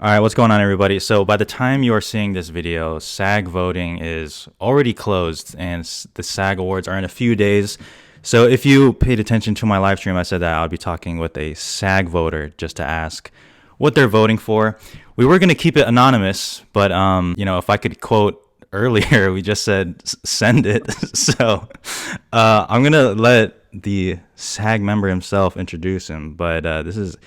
All right, what's going on, everybody? So, by the time you are seeing this video, SAG voting is already closed, and the SAG Awards are in a few days. So, if you paid attention to my live stream, I said that I would be talking with a SAG voter just to ask what they're voting for. We were going to keep it anonymous, but if I could quote earlier, we just said send it. So, I'm gonna let the SAG member himself introduce him, but this is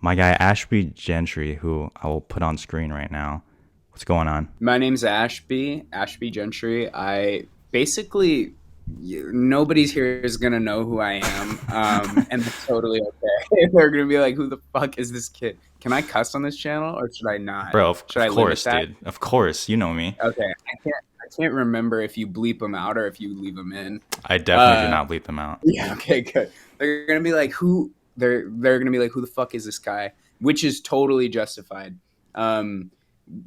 my guy Ashby Gentry, who I will put on screen right now. What's going on? My name's Ashby Gentry. I basically nobody's here is gonna know who I am, and that's totally okay. They're gonna be like, "Who the fuck is this kid?" Can I cuss on this channel or should I not? Bro, of, Should of I limit course, that? dude. Of course, you know me. Okay, I can't remember if you bleep them out or if you leave them in. I definitely do Uh, not bleep them out. yeah, okay, good. They're gonna be like, "Who?" They're gonna be like, "Who the fuck is this guy?" Which is totally justified. Um,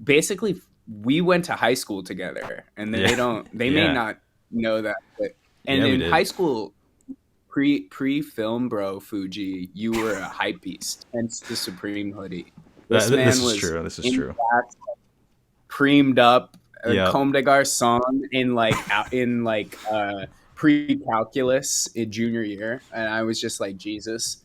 Basically we went to high school together and Yeah, they may yeah, not know that, but and yeah. We in high did. school pre film bro Fuji, you were a hype beast, hence the Supreme hoodie. This This man is was true. This is in true. fact creamed up, Yep. Comme des Garçons in pre-calculus in junior year, and I was just like Jesus.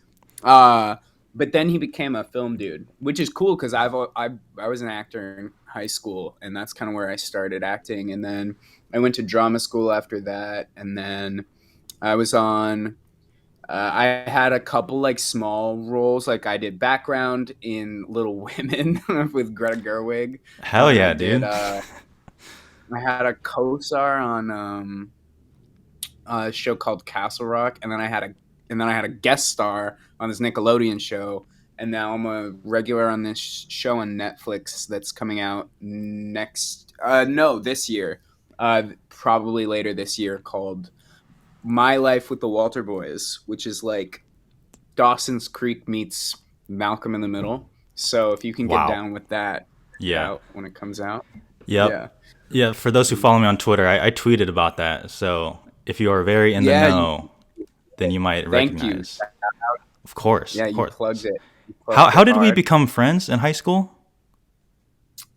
Uh, but then he became a film dude, which is cool because I was an actor in high school, and that's kind of where I started acting. And then I went to drama school after that, and then I was on. I had a couple like small roles, like I did background in Little Women with Greta Gerwig, Hell and yeah, dude. I had a co-star on a show called Castle Rock, and then I had a guest star on this Nickelodeon show, and now I'm a regular on this show on Netflix that's coming out next no this year, probably later this year, called My Life with the Walter Boys, which is like Dawson's Creek meets Malcolm in the Middle. So if you can get Wow. down with that, check it Yeah. out when it comes out. Yep. Yeah. Yeah. For those who follow me on Twitter, I tweeted about that. So if you are very in the Yeah, know, then you might thank you. recognize. Of course. Yeah, Of you course. plugged it. You How plugged how it did we hard. become friends in high school?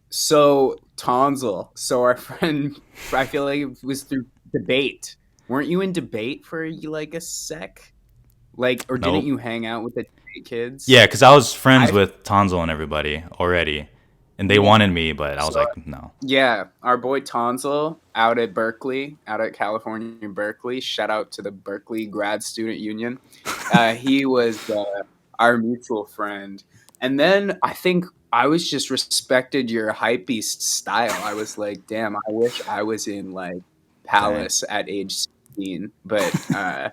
So Tonsil. So our friend, I feel like it was through debate. Weren't you in debate for like a sec? Like, or didn't Nope. you hang out with the debate kids? Yeah, because I was friends I with Tonzo and everybody already, and they yeah. wanted me, but I was So like, no. yeah, our boy Tonsil out at Berkeley, out at California, Berkeley. Shout out to the Berkeley Grad Student Union. He was our mutual friend, and then I think I was just respected your hypebeast style. I was like, damn, I wish I was in like Dang. Palace at age 16, but Oh,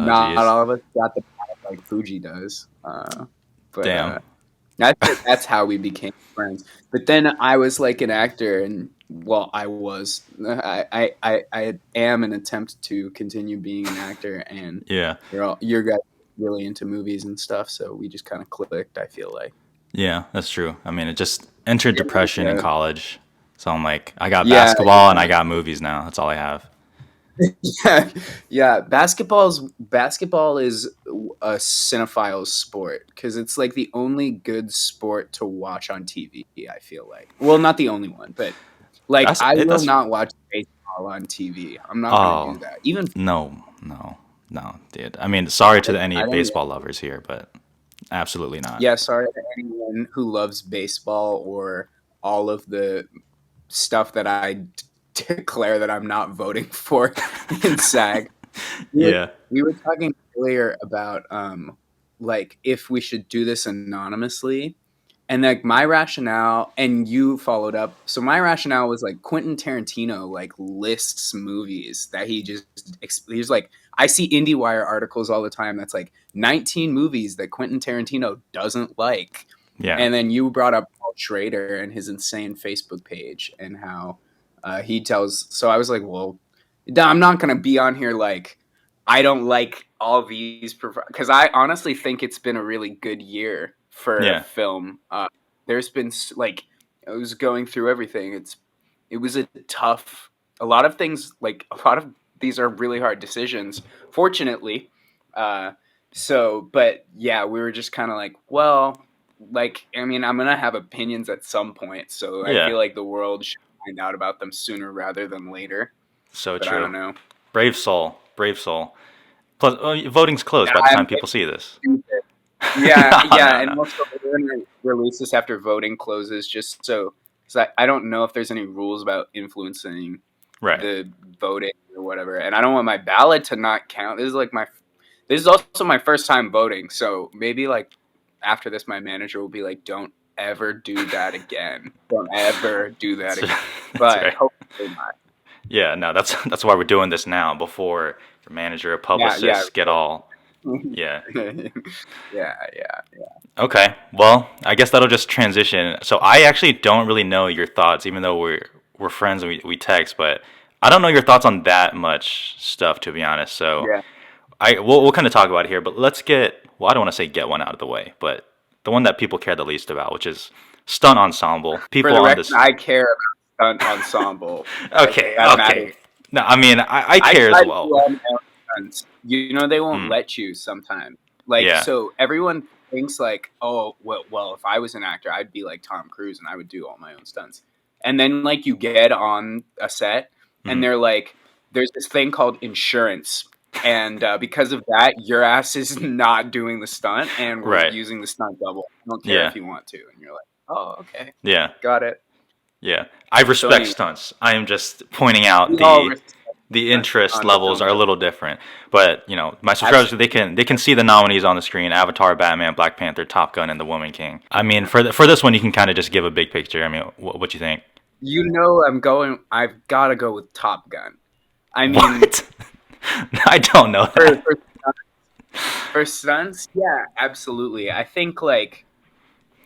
not jeez. all of us got the path like Fuji does. But Damn. that's how we became friends. But then I was like an actor, and well, I am an attempt to continue being an actor, and Yeah. you're guys really into movies and stuff, so we just kind of clicked. I feel like. Yeah, that's true. I mean, it just entered depression in Yeah, college. So I'm like, I got yeah, basketball and I got movies now. That's all I have. yeah, yeah. Basketball is a cinephile's sport because it's like the only good sport to watch on TV. I feel like, well, not the only one, but like I will That's not watch baseball on TV. I'm not gonna do oh that. Even no, no, no, dude. I mean, sorry to any I don't. baseball lovers here, but absolutely not. Yeah, sorry to anyone who loves baseball or all of the stuff that I declare that I'm not voting for in SAG. We were, Yeah. we were talking earlier about like if we should do this anonymously, and like my rationale, and you followed up. So my rationale was like Quentin Tarantino like lists movies that he's like, I see IndieWire articles all the time that's like 19 movies that Quentin Tarantino doesn't like. Yeah. And then you brought up Paul Schrader and his insane Facebook page and how he tells. So I was like, well, I'm not gonna be on here like I don't like all these because I honestly think it's been a really good year for Yeah. film. There's been like I was going through everything. It was a tough. A lot of things like a lot of these are really hard decisions. Fortunately, uh, but yeah, we were just kind of like, well, like, I mean, I'm gonna have opinions at some point, so I Yeah, feel like the world should find out about them sooner rather than later. so But I true. don't know. Brave soul, brave soul. Plus, voting's closed by the I'm time people see this. stupid. Yeah, No, yeah, no, and no. also we're gonna release this after voting closes, just so because I don't know if there's any rules about influencing Right. the voting or whatever, and I don't want my ballot to not count. This is also my first time voting, so maybe like after this, my manager will be like, "Don't ever do that again. Don't ever do that That's, again." that's But right. hopefully not. Yeah, no, that's why we're doing this now before your manager or Yeah, yeah, publicists get all. Yeah. yeah, yeah. Okay. Well, I guess that'll just transition. So I actually don't really know your thoughts, even though we're friends and we text, but I don't know your thoughts on that much stuff, to be honest. So Yeah. we'll kind of talk about it here, but let's get, well, I don't want to say get one out of the way, but the one that people care the least about, which is Stunt Ensemble. For People the on record, this. I care about Stunt Ensemble. Okay, That matters. okay. No, I mean I I care try as to do well. all my own stunts. You know, they won't Mm, let you sometimes. Like, yeah, so everyone thinks like, oh, well, if I was an actor, I'd be like Tom Cruise and I would do all my own stunts. And then like you get on a set and mm, they're like, there's this thing called insurance. And because of that, your ass is not doing the stunt, and we're right. using the stunt double. I don't care Yeah, if you want to. And you're like, oh, okay, yeah, got it. yeah. I So respect anyway, stunts. I am just pointing out we all respect the stunt interest on the levels film are a show. little different. But you know, my subscribers Absolutely. they can see the nominees on the screen: Avatar, Batman, Black Panther, Top Gun, and The Woman King. I mean, for this one, you can kind of just give a big picture. I mean, what you think? You know, I've got to go with Top Gun. I mean, What? I don't know for that. for, for stunts, yeah, absolutely. I think like,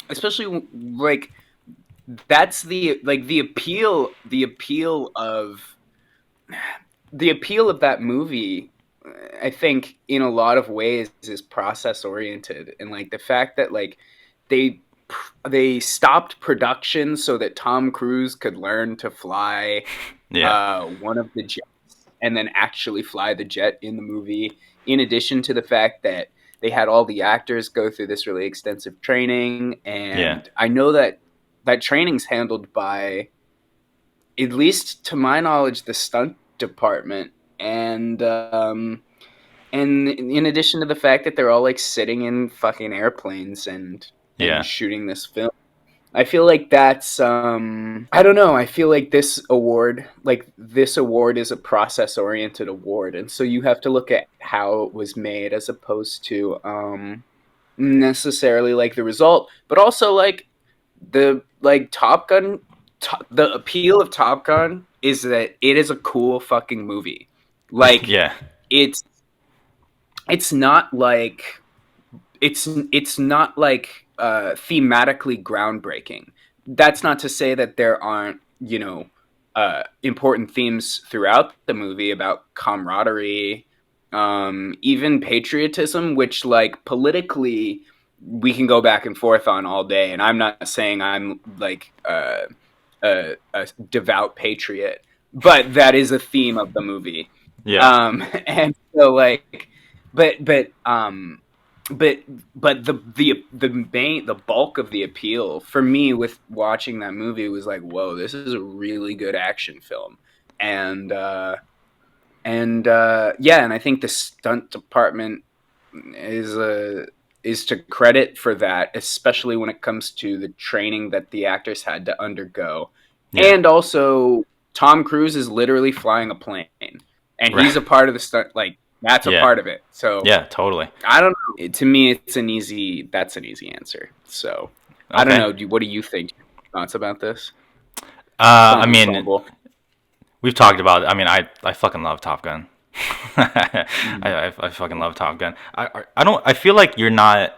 especially like that's the appeal of that movie. I think in a lot of ways is process oriented, and like the fact that like they they stopped production so that Tom Cruise could learn to fly Yeah, one of the jets and then actually fly the jet in the movie. In addition to the fact that they had all the actors go through this really extensive training, yeah, and I know that that training's handled by, at least to my knowledge, the stunt department, and in addition to the fact that they're all like sitting in fucking airplanes and yeah, shooting this film. I feel like that's I don't know, I feel like this award is a process oriented award, and so you have to look at how it was made as opposed to necessarily like the result, but also like the like Top Gun the appeal of Top Gun is that it is a cool fucking movie. Like yeah, it's it's not like it's not like thematically groundbreaking. That's not to say that there aren't, you know, important themes throughout the movie about camaraderie, even patriotism, which like politically we can go back and forth on all day. And I'm not saying I'm like a devout patriot, but that is a theme of the movie. yeah, And so like, but but um, but the bulk of the appeal for me with watching that movie was like, whoa, this is a really good action film, and yeah, and I think the stunt department is is to credit for that, especially when it comes to the training that the actors had to undergo, yeah. and also Tom Cruise is literally flying a plane, and Right. he's a part of the stunt. Like that's a Yeah, part of it. So yeah, totally. I don't know. To me, that's an easy answer. So I don't Okay. know. What do you think? Thoughts about this? I Stunt mean, ensemble. we've talked about it. I mean, I fucking love Top Gun. Mhm. I fucking love Top Gun. I don't. I feel like you're not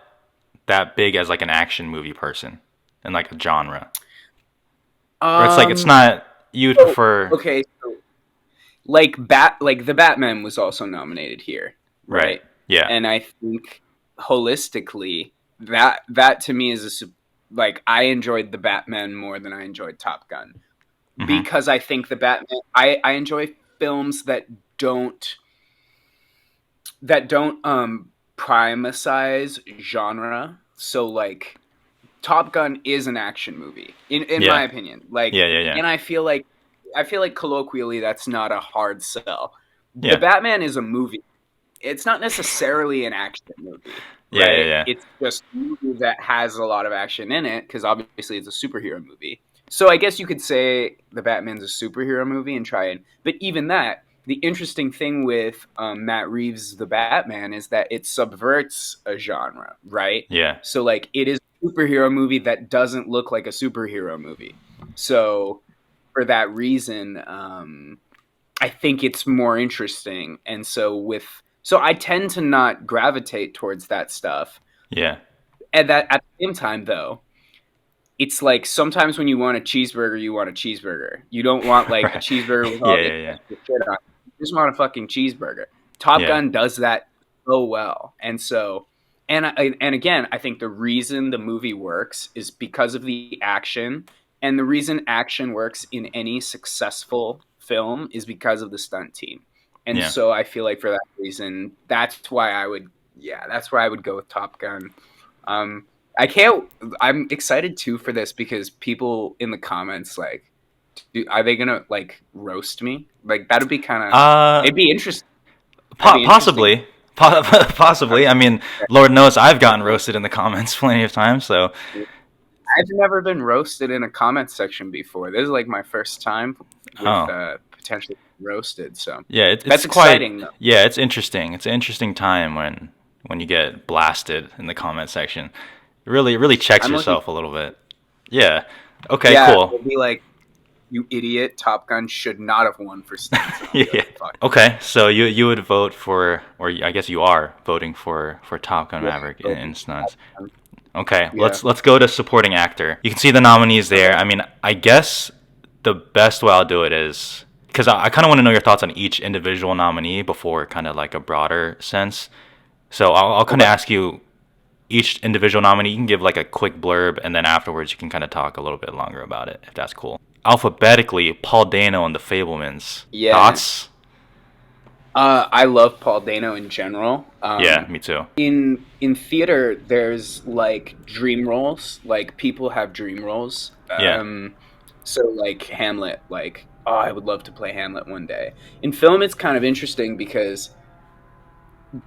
that big as like an action movie person in like a genre, or it's like it's Um. not. You would So, prefer. okay. So, like the Batman was also nominated here, Right. right? Yeah. And I think holistically, that to me is like I enjoyed the Batman more than I enjoyed Top Gun, Hmm. because I think the Batman I enjoy films don't that don't primicize genre. So like Top Gun is an action movie, in my Yeah. opinion. Like, Yeah. Yeah. Yeah. and I feel like colloquially that's not a hard sell. The Yeah. Batman is a movie. It's not necessarily an action movie, Yeah. Yeah. right? Yeah. It's just a movie that has a lot of action in it because obviously it's a superhero movie. So I guess you could say the Batman's a superhero movie and try and, but even that, the interesting thing with Matt Reeves' The Batman is that it subverts a genre, right? Yeah. So like it is a superhero movie that doesn't look like a superhero movie. So for that reason, I think it's more interesting. And so I tend to not gravitate towards that stuff. Yeah. And that at the same time though, it's like sometimes when you want a cheeseburger, you want a cheeseburger. You don't want like a Right. cheeseburger with all Yeah. this Yeah. Yeah. extra shit on it. You just want a fucking cheeseburger. Top Yeah. Gun does that so well. And again, I think the reason the movie works is because of the action. And the reason action works in any successful film is because of the stunt team. And Yeah. so I feel like for that reason, that's why I would go with Top Gun. Um, I can't. I'm excited too for this because people in the comments like, are they gonna like roast me? Like that'd be kind of. Uh, It'd be interesting. That'd be interesting. Possibly. Possibly. I mean, Lord knows I've gotten roasted in the comments plenty of times. So I've never been roasted in a comment section before. This is like my first time with oh potentially roasted. So yeah, that's it's quite exciting though. yeah, it's interesting. It's an interesting time when you get blasted in the comment section. It really checks I'm looking. yourself a little bit. Yeah. Okay. Yeah, Cool. it'll be like, you idiot! Top Gun should not have won for stunts. And I'll be Yeah. like, fuck. Okay. So you would vote for, or I guess you are voting for Top Gun Yeah, Maverick in stunts. um, Okay, yeah. let's go to supporting actor. You can see the nominees there. Okay. I mean, I guess the best way I'll do it is because I kind of want to know your thoughts on each individual nominee before kind of like a broader sense. So I'll kind of Okay. ask you each individual nominee. You can give like a quick blurb, and then afterwards you can kind of talk a little bit longer about it, if that's cool. Alphabetically, Paul Dano and the Fablemans. Yeah. Thoughts? I love Paul Dano in general. Yeah, me too. In theater, there's like dream roles. Like people have dream roles. Yeah, So like Hamlet. Like, oh, I would love to play Hamlet one day. In film, it's kind of interesting because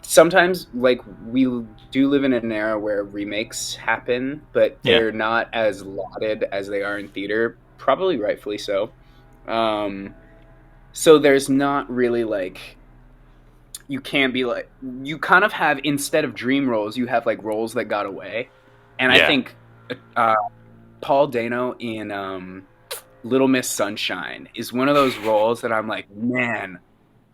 sometimes like we do live in an era where remakes happen, but yeah, they're not as lauded as they are in theater. Probably rightfully so. Um, so there's not really like, you can't be like, you kind of have, instead of dream roles, you have like roles that got away. And I yeah, think uh, Paul Dano in Little Miss Sunshine is one of those roles that I'm like, man,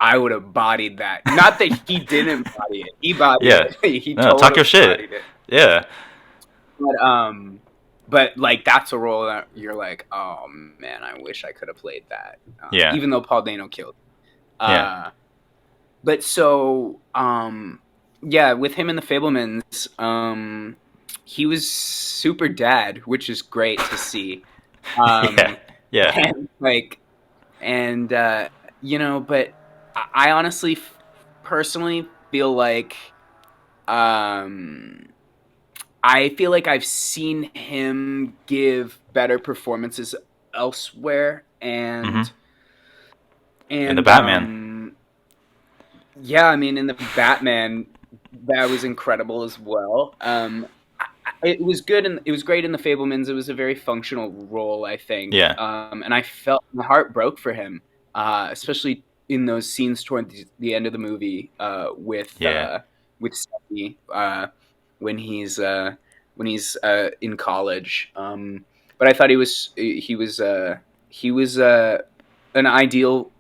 I would have bodied that. Not that he didn't body it, he bodied yeah. it. He No, talk totally your shit. bodied it. Yeah, But like that's a role that you're like, oh man, I wish I could have played that. yeah, Even though Paul Dano killed. yeah, Uh, but so yeah, with him and the Fablemans, he was super dad, which is great to see. yeah, yeah. And like, and but I honestly, personally feel like, um, I feel like I've seen him give better performances elsewhere, Hmm. In the and Batman. yeah, I mean, in the Batman, that was incredible as well. It was good and it was great in the Fablemans. It was a very functional role, I think. Yeah, And I felt my heart broke for him, especially in those scenes toward the end of the movie yeah, with Stephanie, when he's in college. But I thought he was an ideal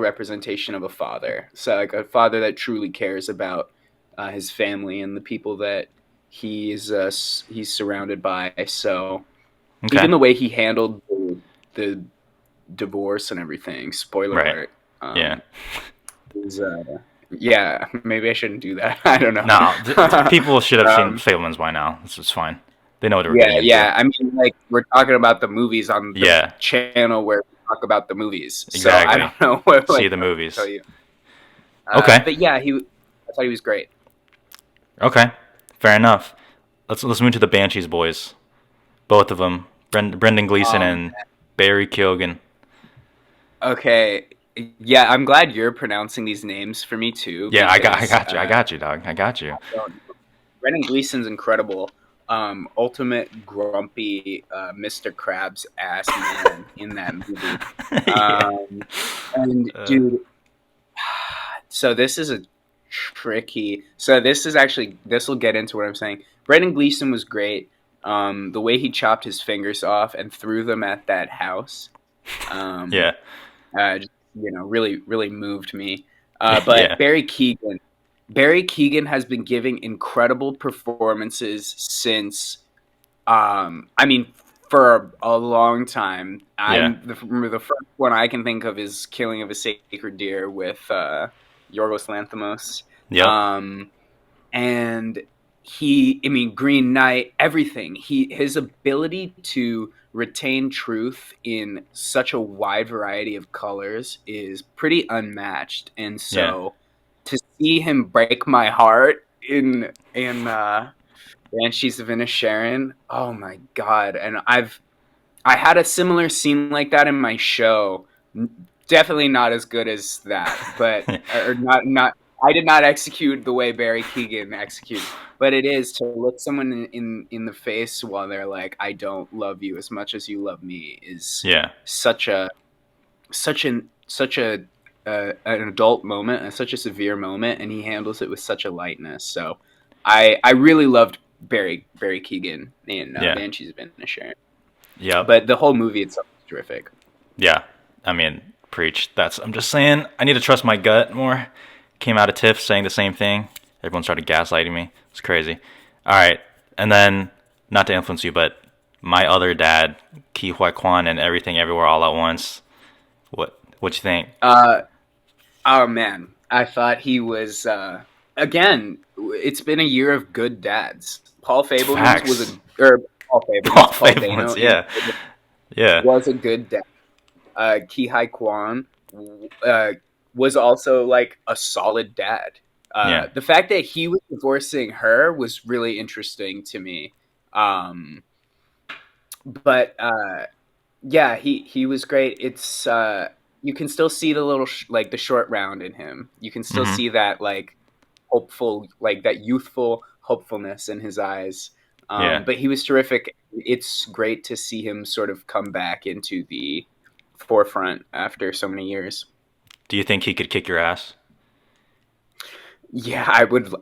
representation of a father. So like a father that truly cares about his family and the people that he's surrounded by. So okay, even the way he handled the divorce and everything, spoiler right, alert, yeah. is yeah, maybe I shouldn't do that. I don't know. No, people should have seen um, Fablemans by now. This is fine. They know what they were getting yeah, into. yeah. I mean, like we're talking about the movies on the Yeah, channel where we talk about the movies. So I exactly. don't know what See like the what to movies. tell you. Okay, But yeah, I thought he was great. okay, fair enough. Let's move to the Banshees boys. Both of them, Brendan Gleeson Um, and Barry Keoghan. okay, yeah, I'm glad you're pronouncing these names for me too, Yeah, I because got you. I got you, dog. I got you. Brendan Gleeson's incredible. Ultimate grumpy Mr. Krabs ass man in that movie. Yeah. Um, and dude, so this is a tricky. So this is actually, this will get into what I'm saying. Brendan Gleeson was great. The way he chopped his fingers off and threw them at that house, um, Yeah. just, really really moved me. Yeah. But Barry Keoghan has been giving incredible performances since. I mean, for a long time. Yeah. The first one I can think of is Killing of a Sacred Deer with Yorgos Lanthimos. Yep. Um, and I mean, Green Knight, everything. His ability to retain truth in such a wide variety of colors is pretty unmatched. And Yeah. so to see him break my heart in Banshees of Inisherin, oh my god! And I had a similar scene like that in my show. Definitely not as good as that, but or not. I did not execute the way Barry Keoghan executes, but it is to look someone in the face while they're like, "I don't love you as much as you love me," is Yeah. such a such a an adult moment and such a severe moment, and he handles it with such a lightness. So, I really loved Barry Keoghan in Yeah. Banshees of Inisherin. Yep. But the whole movie itself is terrific. Yeah. I mean, preach. I'm just saying, I need to trust my gut more. Came out of TIFF saying the same thing. Everyone started gaslighting me. It's crazy. All right. And then, not to influence you, but my other dad, Ki Hua Kwan, and Everything Everywhere All at Once. What you think? Uh, oh man, I thought he was again. It's been a year of good dads. Paul Fableman's was Facts. a or Paul Paul Fableman's Paul Dano Fableman's, yeah. Yeah. was a good dad. Ki Hai Kwan uh, was also like a solid dad. Yeah. The fact that he was divorcing her was really interesting to me. Um, but yeah, he was great. It's you can still see the little like the short round in him. You can still Mm-hmm. see that like hopeful, like that youthful hopefulness in his eyes. Yeah. But he was terrific. It's great to see him sort of come back into the forefront after so many years. Do you think he could kick your ass? Yeah,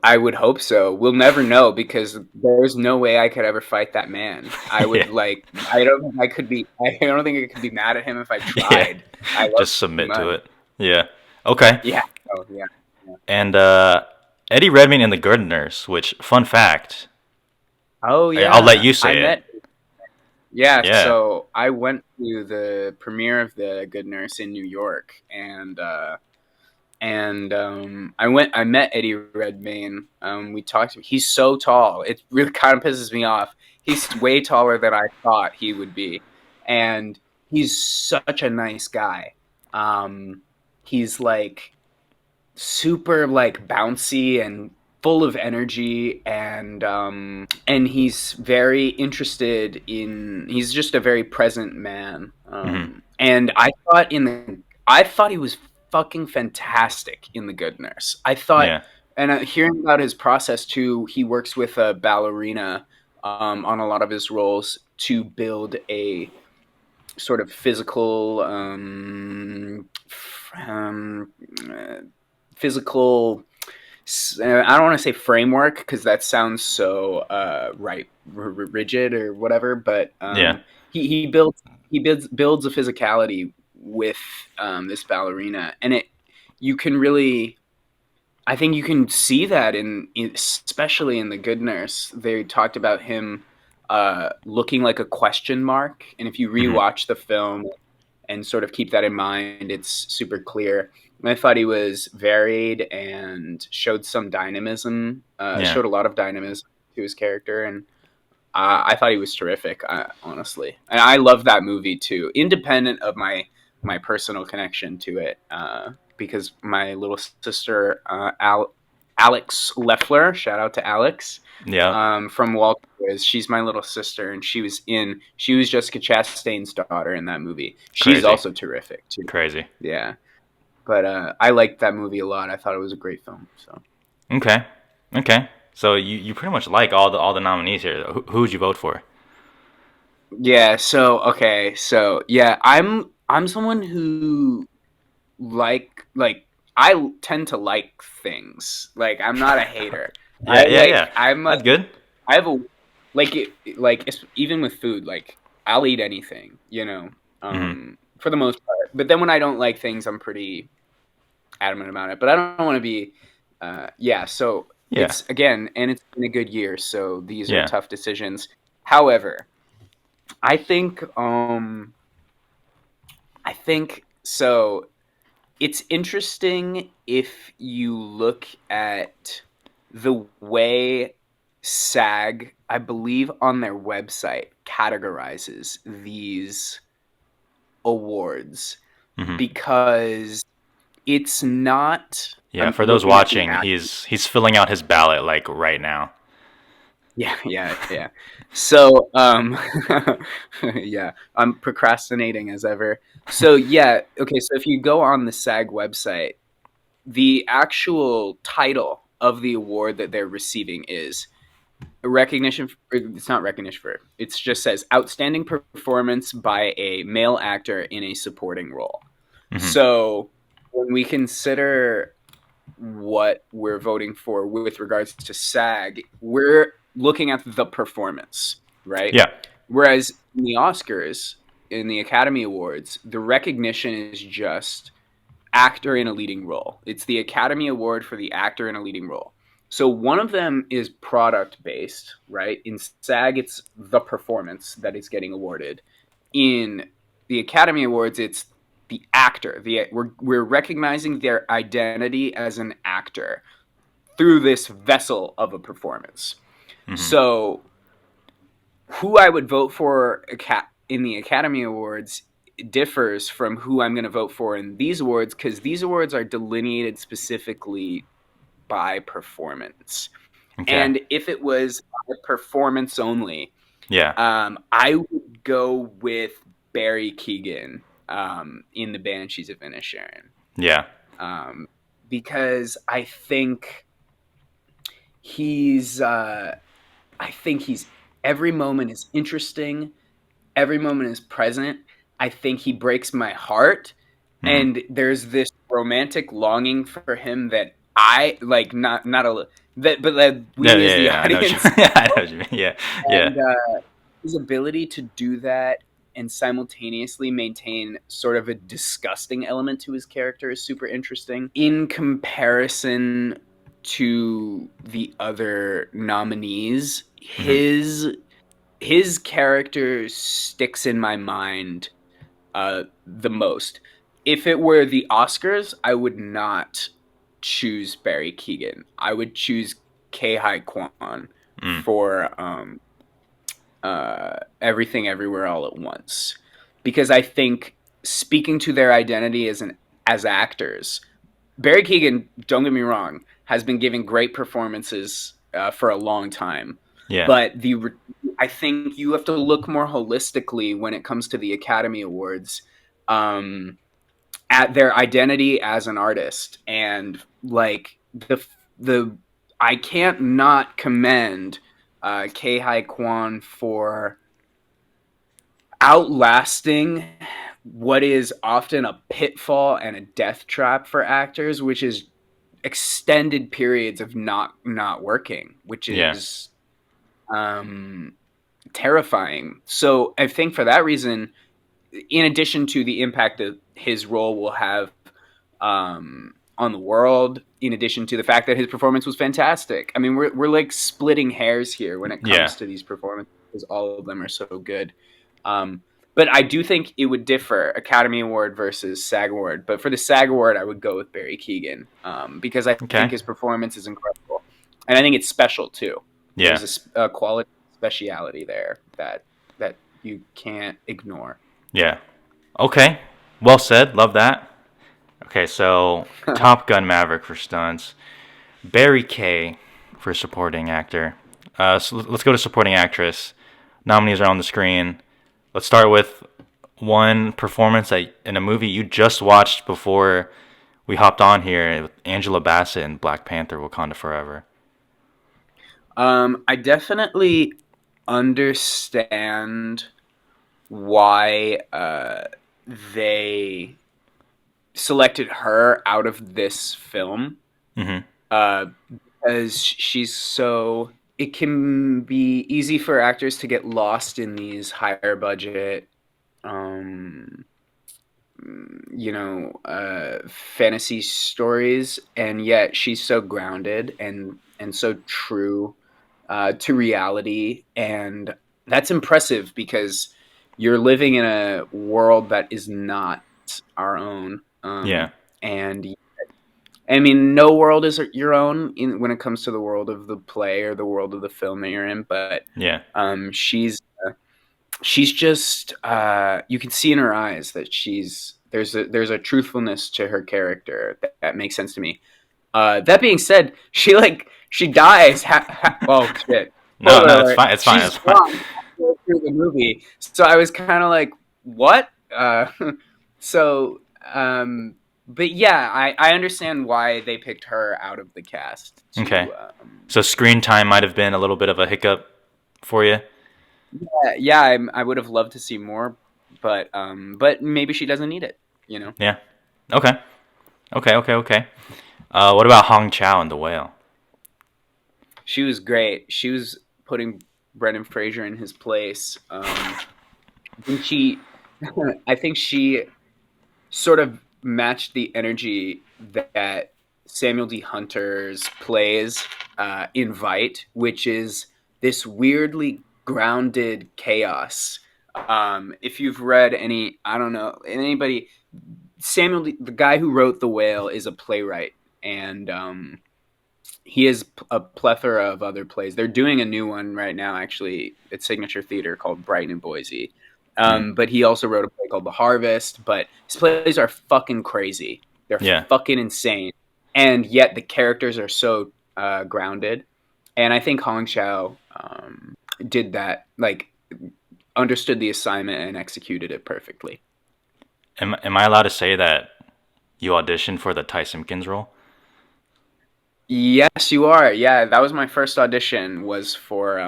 I would hope so. We'll never know because there's no way I could ever fight that man. I Yeah. would like I don't think I could be I don't think I could be mad at him if I Yeah. tried. I love Just him too submit to much. it. Yeah. Okay. Yeah. Oh yeah. Yeah. And Eddie Redmayne in The Good Nurse, which, fun fact, Oh I'll let yeah. you I say it. met Yeah, Yeah. so I went to the premiere of The Good Nurse in New York, I met Eddie Redmayne. We talked. He's so tall. It really kind of pisses me off. He's way taller than I thought he would be, and he's such a nice guy. Um, he's like super like bouncy and full of energy, and he's very interested in he's just a very present man. Hmm. And I thought he was fucking fantastic in The Good Nurse. I thought, Yeah. and hearing about his process too, he works with a ballerina on a lot of his roles to build a sort of physical um, uh, physical I don't want to say framework because that sounds so rigid or whatever, but Yeah. he builds a physicality with this ballerina, and it you can really I think you can see that especially in The Good Nurse. They talked about him looking like a question mark, and if you Hmm. rewatch the film and sort of keep that in mind, it's super clear. And I thought he was varied and showed some dynamism, Yeah. showed a lot of dynamism to his character, and I thought he was terrific, honestly. And I love that movie too, independent of my personal connection to it, because my little sister Alex Leffler. Shout out to Alex Yeah. from Walter Boys. She's my little sister, and she was Jessica Chastain's daughter in that movie. She's Crazy. also terrific too. Crazy. Yeah, but I liked that movie a lot. I thought it was a great film. So Okay. Okay. So you pretty much like all the nominees here. Who would you vote for? yeah, so okay, so yeah, I'm someone who like I tend to like things. Like I'm not a hater. Yeah, yeah, yeah. I'm a That's good. I have a like it like even with food, like I'll eat anything, Hmm. for the most part. But then when I don't like things, I'm pretty adamant about it. But I don't want to be yeah, so Yeah. it's again, and it's been a good year, so these are Yeah. tough decisions. However, I think I think so it's interesting if you look at the way SAG, I believe on their website, categorizes these awards Hmm. because it's not. Yeah. I'm For those looking at the watching, act. he's filling out his ballot like right now. Yeah, yeah, yeah. So, yeah, I'm procrastinating as ever. So, yeah, okay. So, if you go on the SAG website, the actual title of the award that they're receiving is recognition. It's not recognition for. It just says outstanding performance by a male actor in a supporting role. Hmm. So when we consider what we're voting for with regards to SAG, we're looking at the performance, right? Yeah. Whereas in the Oscars, in the Academy Awards, the recognition is just actor in a leading role. It's the Academy Award for the actor in a leading role. So one of them is product based, right? In SAG, it's the performance that is getting awarded. In the Academy Awards, it's the actor. We're recognizing their identity as an actor through this vessel of a performance. Hmm. So who I would vote for in the Academy Awards differs from who I'm going to vote for in these awards because these awards are delineated specifically by performance. Okay. And if it was performance only, Yeah. I would go with Barry Keoghan in The Banshees of Inisherin Yeah. because he's I think he's every moment is interesting. Every moment is present. I think he breaks my heart. Hmm. And there's this romantic longing for him that I like not a that but that Yeah. we as Yeah. the Yeah. I know what you. audience Yeah. I know what you mean. Yeah. Yeah. and his ability to do that and simultaneously maintain sort of a disgusting element to his character is super interesting in comparison to the other nominees. Hmm. His character sticks in my mind the most. If it were the Oscars, I would not choose Barry Keoghan. I would choose Kei Kwan Mm. for Everything Everywhere All at Once, because I think speaking to their identity as actors, Barry Keoghan, don't get me wrong, has been giving great performances for a long time. Yeah. But I think you have to look more holistically when it comes to the Academy Awards um, at their identity as an artist, and like the I can't not commend Kei Kwan for outlasting what is often a pitfall and a death trap for actors, which is extended periods of not working, which Yeah. is terrifying. So I think for that reason, in addition to the impact that his role will have on the world, in addition to the fact that his performance was fantastic. I mean, we're like splitting hairs here when it Yeah. comes to these performances because all of them are so good. Um, but I do think it would differ Academy Award versus SAG Award. But for the SAG Award, I would go with Barry Keoghan because I think Okay. his performance is incredible, and I think it's special too. Yeah. There's a quality speciality there that you can't ignore. Yeah. Okay. Well said. Love that. Okay, so Top Gun Maverick for stunts. Barry Kay for supporting actor. So let's go to supporting actress. Nominees are on the screen. Let's start with one performance that in a movie you just watched before we hopped on here with Angela Bassett in Black Panther: Wakanda Forever. I definitely understand why they selected her out of this film, Mm-hmm. uh, because she's so. It can be easy for actors to get lost in these higher budget, um, fantasy stories, and yet she's so grounded and so true to reality, and that's impressive because you're living in a world that is not our own, Yeah. and I mean, no world is your own when it comes to the world of the play or the world of the film that you're in, but Yeah. she's just you can see in her eyes that there's a truthfulness to her character that makes sense to me. That being said, she dies. Oh shit! No, Spoiler no, it's alert. fine. It's fine. She's It's fine. gone halfway through the movie, so I was kind of like, what? So, but yeah, I understand why they picked her out of the cast Okay. to. So screen time might have been a little bit of a hiccup for you. Yeah, I would have loved to see more, but maybe she doesn't need it. You know, Yeah. Okay. Okay. Okay. Okay. What about Hong Chow and The Whale? she was great. She was putting Brendan Fraser in his place. And she, I think she sort of matched the energy that Samuel D. Hunter's plays invite, which is this weirdly grounded chaos. If you've read any, I don't know, anybody, the guy who wrote The Whale, is a playwright, and he has a plethora of other plays. They're doing a new one right now, actually, at Signature Theater called Brighton and Boise. Hmm. But he also wrote a play called The Harvest. But his plays are fucking crazy. They're Yeah. fucking insane, and yet the characters are so grounded. And I think Hong Chow did that, like understood the assignment and executed it perfectly. Am I allowed to say that you auditioned for the Ty Simpkins role? Yes, you are. Yeah, that was my first audition. Was for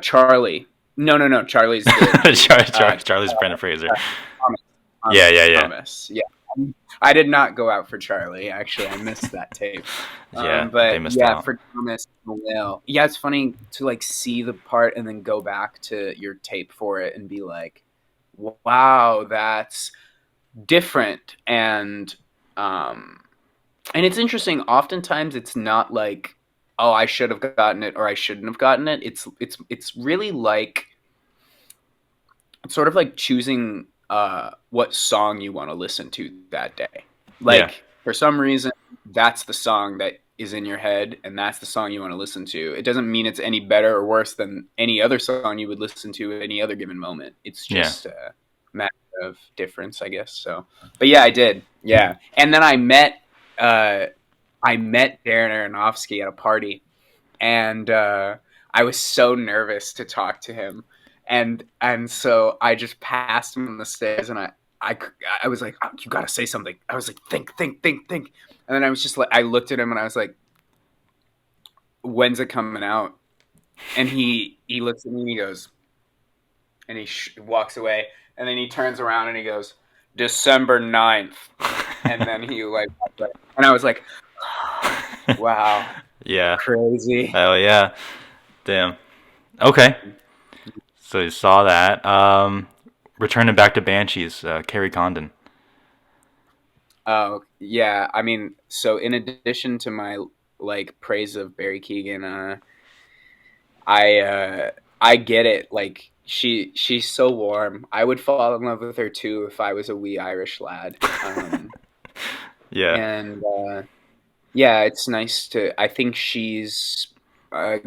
Charlie. No, no, no. Charlie's the dude. Charlie's Brendan Fraser. Thomas. Yeah. Yeah. Yeah. Thomas. Yeah. I did not go out for Charlie. Actually, I missed that tape. Yeah. They But missed yeah, out. for Thomas the Whale. Yeah, it's funny to like see the part and then go back to your tape for it and be like, "Wow, that's different." Um, and it's interesting. Oftentimes, it's not like, "Oh, I should have gotten it" or "I shouldn't have gotten it." It's really like it's sort of like choosing what song you want to listen to that day. Yeah. Like for some reason, that's the song that is in your head, and that's the song you want to listen to. It doesn't mean it's any better or worse than any other song you would listen to at any other given moment. It's Yeah. just a matter of difference, I guess. So, but yeah, I did. Yeah, and then uh, I met Darren Aronofsky at a party, and I was so nervous to talk to him, and so I just passed him on the stairs, and I, I was like, oh, you gotta say something. I was like, think, and then I was just like, I looked at him and I was like, when's it coming out? And he looks at me and he goes, and he walks away, and then he turns around and he goes, December 9th, and then he like, and I was like, wow, Yeah. crazy. Hell yeah. Damn. Okay. So you saw that. Returning back to Banshees, Carrie Condon. Oh yeah, I mean, so in addition to my like praise of Barry Keoghan, I I get it. Like she's so warm. I would fall in love with her too if I was a wee Irish lad. Yeah. And yeah, it's nice to. I think she's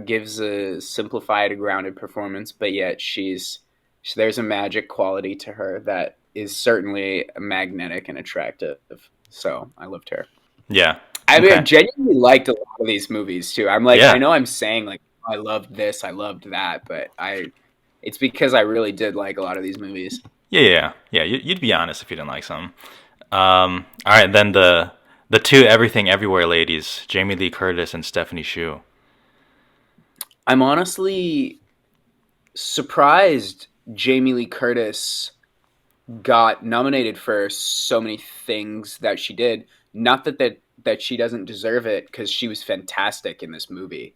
gives a simplified, grounded performance, but yet there's a magic quality to her that is certainly magnetic and attractive. So I loved her. Yeah. I mean, I Okay. genuinely liked a lot of these movies too. I'm like, I Yeah. know I'm saying like I loved this, I loved that, but it's because I really did like a lot of these movies. Yeah. You'd be honest if you didn't like some. All right, then the two Everything Everywhere ladies, Jamie Lee Curtis and Stephanie Hsu. I'm honestly surprised Jamie Lee Curtis got nominated for so many things that she did. Not that she doesn't deserve it because she was fantastic in this movie.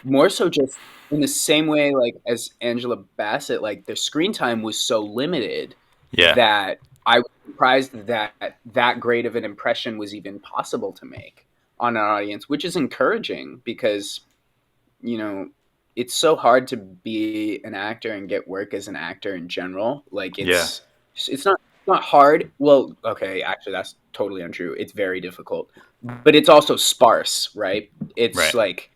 More so just in the same way like as Angela Bassett, like their screen time was so limited Yeah. that I was surprised that that great of an impression was even possible to make on an audience, which is encouraging because you know, it's so hard to be an actor and get work as an actor in general. Like Yeah. it's not hard. Well, okay, actually that's totally untrue. It's very difficult. But it's also sparse, right? It's Right. like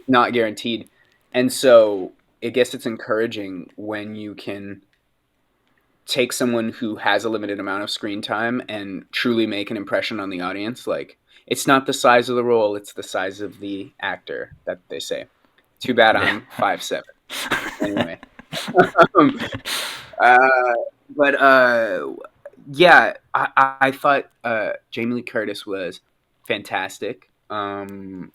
not guaranteed. And so I guess it's encouraging when you can take someone who has a limited amount of screen time and truly make an impression on the audience. Like it's not the size of the role, it's the size of the actor that they say. Too bad Yeah. I'm 5'7". Anyway, um, uh, but yeah, I thought Jamie Lee Curtis was fantastic, and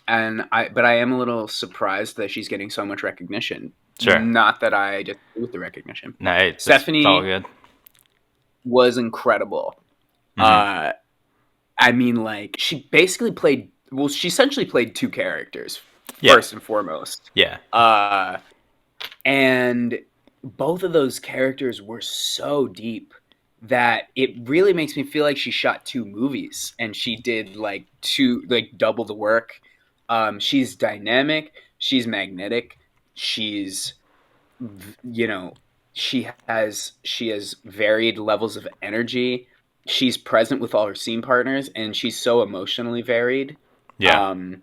I am a little surprised that she's getting so much recognition. Sure. Not that I just with the recognition. No, hey, it's all Stephanie good. was incredible. Hmm. Uh, I mean, like she basically played. Well, she essentially played two characters Yeah. first and foremost. Yeah. Uh, and both of those characters were so deep that it really makes me feel like she shot two movies and she did like double the work. She's dynamic, she's magnetic, she's you know she has varied levels of energy. She's present with all her scene partners and she's so emotionally varied. Yeah. um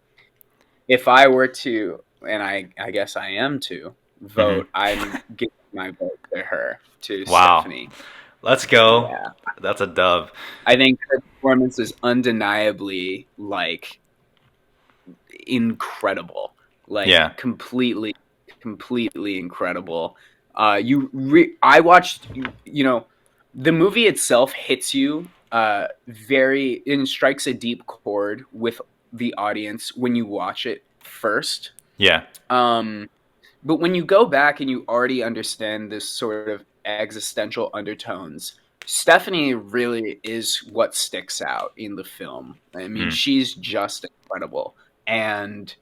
if I were to, and I guess I am to Hmm. vote, I'm giving my vote to her, to Wow. Stephanie. Let's go. Yeah, That's a dub. I think her performance is undeniably like incredible, like Yeah. completely incredible. I watched, the movie itself hits you very and strikes a deep chord with the audience when you watch it first. Yeah. Um, but when you go back and you already understand this sort of existential undertones, Stephanie really is what sticks out in the film. I mean, Mm. she's just incredible, and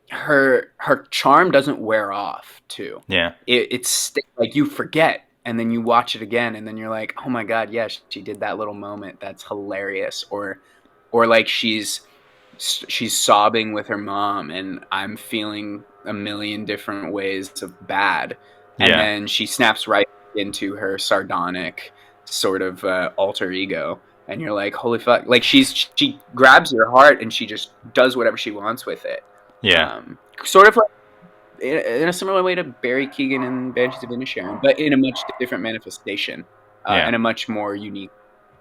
her charm doesn't wear off. Too, Yeah. it's like you forget, and then you watch it again, and then you're like, oh my god, yeah, she did that little moment. That's hilarious. Or like she's sobbing with her mom and I'm feeling a million different ways of bad, and Yeah. then she snaps right into her sardonic sort of alter ego, and you're like, holy fuck, like she grabs your heart and she just does whatever she wants with it. Yeah. Sort of like in a similar way to Barry Keoghan and Banshees of Inisherin, but in a much different manifestation, Yeah. and a much more unique,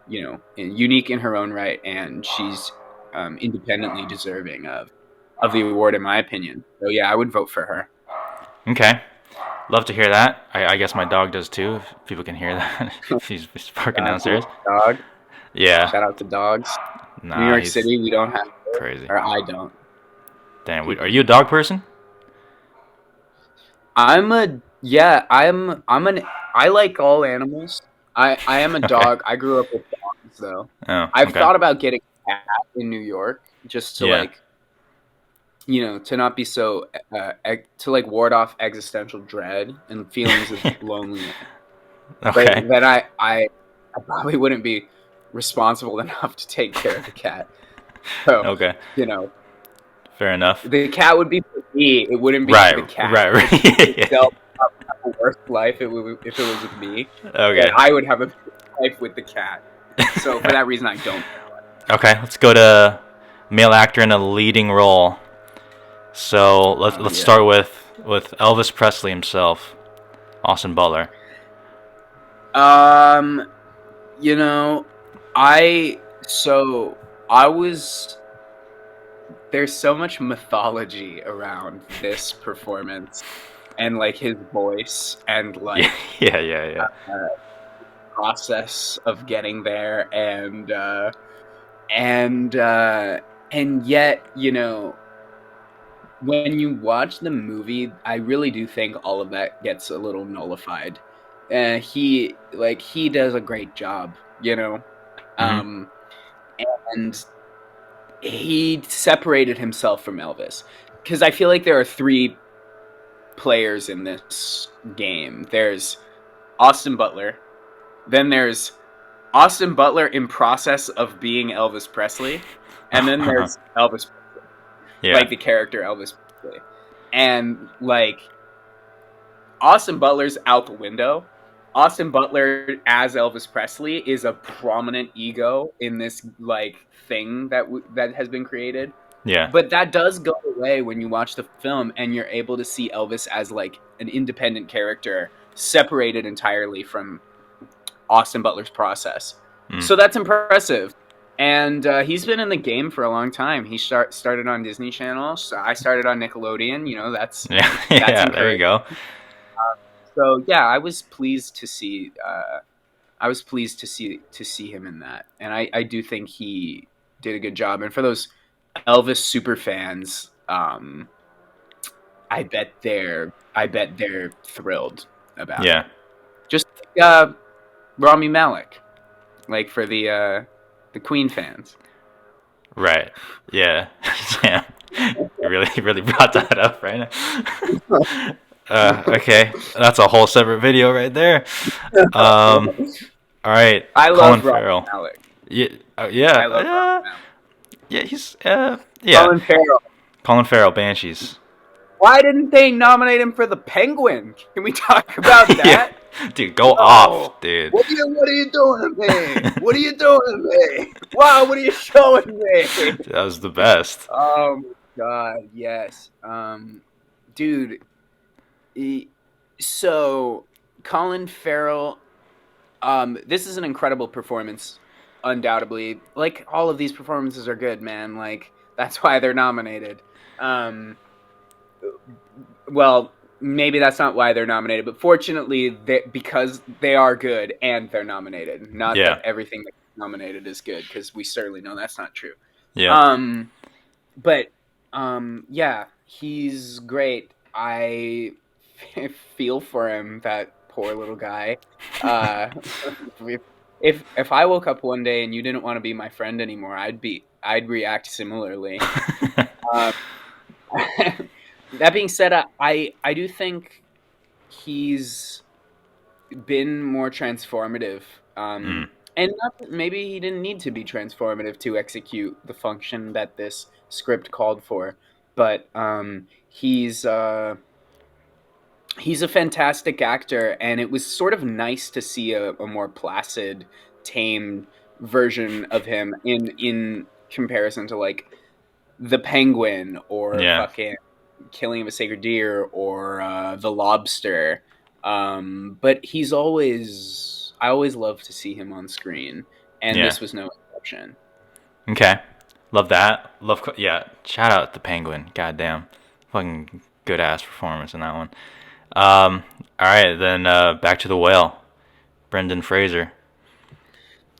unique in her own right, and she's independently deserving of the award, in my opinion. So yeah, I would vote for her. Okay. Love to hear that. I guess my dog does too. If people can hear that, if he's barking Shout out to your downstairs. dog. Yeah. Shout out to dogs. New Nah, York he's City, we don't have it, crazy. or I don't. Damn. Are you a dog person? I like all animals. I am a Okay. dog. I grew up with dogs though. Oh. I've Okay. thought about getting a cat in New York just to Yeah. like, to not be so to like ward off existential dread and feelings of loneliness. But Okay. then I probably wouldn't be responsible enough to take care of the cat. So, Okay. you know, Fair enough. the cat would be for me. It wouldn't be for Right. the cat. Right. The cat Right. itself would have a worse life if it was with me. But Okay. I would have a life with the cat. So for that reason, I don't. Okay. Let's go to male actor in a leading role. So let's Yeah. start with Elvis Presley himself, Austin Butler. Um, you know, I so I was there's so much mythology around this performance and like his voice and Yeah, like yeah, yeah, yeah. process of getting there and and yet, you know, when you watch the movie, I really do think all of that gets a little nullified. He does a great job, you know. Hmm. Um and he separated himself from Elvis because I feel like there are three players in this game. There's Austin Butler, then there's Austin Butler in process of being Elvis Presley, and then there's Elvis, Yeah, like the character Elvis Presley. And like Austin Butler's out the window. Austin Butler as Elvis Presley is a prominent ego in this like thing that has been created. yeah, But that does go away when you watch the film and you're able to see Elvis as like an independent character separated entirely from Austin Butler's process. mm. So that's impressive. And he's been in the game for a long time. He started on Disney Channel. So I started on Nickelodeon. You know, Yeah, that's yeah. There you encouraging. go. So yeah, I was pleased to see. I was pleased to see him in that, and I do think he did a good job. And for those Elvis super fans, I bet they're thrilled about Yeah, it. Just like, Rami Malek, like for the Queen fans. right. Yeah, yeah. You really brought that up right now. Okay, that's a whole separate video right there. Um, all right, I Colin love Rami Farrell. Malek. Yeah, I love Rami yeah, Malek. yeah. Yeah. Colin Farrell. Colin Farrell, Banshees. Why didn't they nominate him for the Penguin? Can we talk about Yeah, that? dude, go No. off, dude. What are you doing to me? What are you doing to me? Wow, what are you showing me? That was the best. Oh my god, yes. Dude, e- so Colin Farrell, this is an incredible performance, undoubtedly. Like all of these performances are good, man. Like that's why they're nominated. Um, well, maybe that's not why they're nominated, but fortunately, because they are good and they're nominated. Not Yeah, that everything that's nominated is good, because we certainly know that's not true. yeah, Um, but yeah, he's great. I feel for him, that poor little guy. Uh, if I woke up one day and you didn't want to be my friend anymore, I'd react similarly. Um, that being said, I do think he's been more transformative. mm, And not that maybe he didn't need to be transformative to execute the function that this script called for, but he's a fantastic actor, and it was sort of nice to see a more placid, tamed version of him in comparison to like the Penguin or yeah, fucking Killing of a Sacred Deer or the Lobster. But I always love to see him on screen, and yeah. this was no exception. Okay, love that. Yeah. Shout out the Penguin. Goddamn, fucking good ass performance in that one. All right, then back to the whale. Brendan Fraser.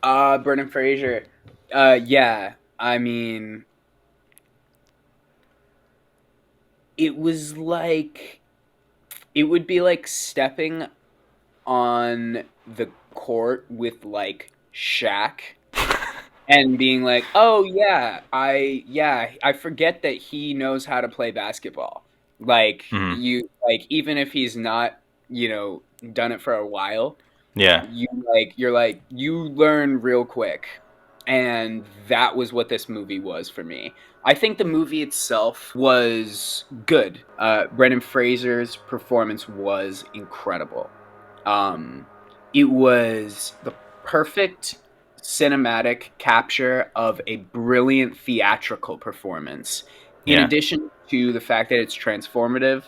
Brendan Fraser. Yeah, I mean, it was like it would be like stepping on the court with like Shaq and being like, "Oh yeah, I forget that he knows how to play basketball." Like Hmm. even if he's not, you know, done it for a while, Yeah, you're like you learn real quick. And that was what this movie was for me. I think the movie itself was good. Brendan Fraser's performance was incredible. Um, it was the perfect cinematic capture of a brilliant theatrical performance. In yeah, addition to the fact that it's transformative,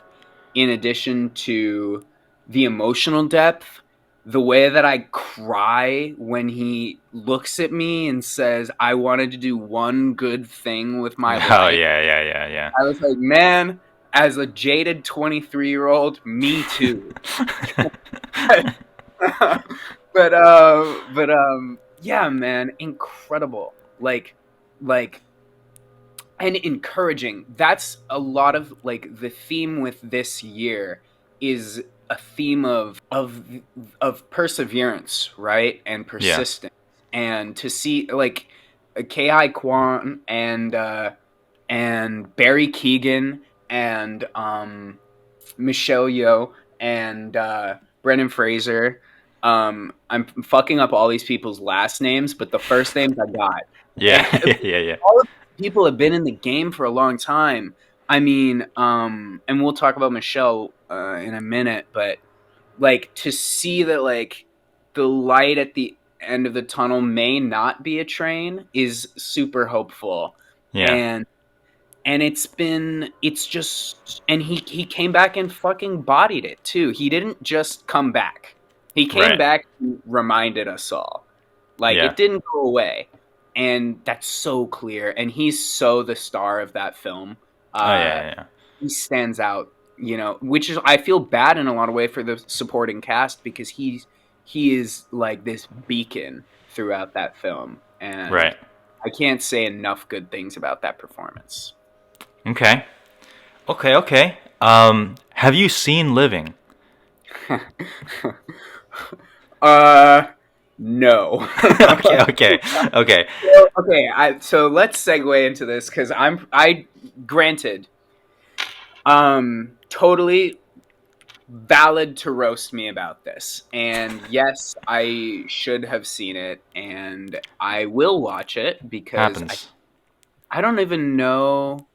in addition to the emotional depth, the way that I cry when he looks at me and says, "I wanted to do one good thing with my Oh life." yeah, yeah, yeah, yeah. I was like, man, as a jaded 23-year-old, me too. Yeah, man, incredible. Like and encouraging. That's a lot of like the theme with this year is a theme of perseverance, right? And Yeah, persistence. And to see like Ki Kwan and Barry Keoghan and Michelle Yeoh and Brendan Fraser. I'm fucking up all these people's last names, but the first names I got. yeah, And yeah, yeah, yeah. all of these people have been in the game for a long time. I mean, and we'll talk about Michelle in a minute, but like to see that like the light at the end of the tunnel may not be a train is super hopeful. Yeah. And it's just and he came back and fucking bodied it too. He didn't just come back. He came Right. back and reminded us all. Like Yeah. it didn't go away. And that's so clear. And he's so the star of that film. Oh yeah, Uh yeah, yeah. he stands out, which is I feel bad in a lot of way for the supporting cast because he is like this beacon throughout that film. And Right. I can't say enough good things about that performance. Okay. Okay. Okay. Have you seen Living? uh no. Okay. Okay. Okay. Okay, so let's segue into this because I granted totally valid to roast me about this, and yes, I should have seen it and I will watch it because I Happens. I don't even know.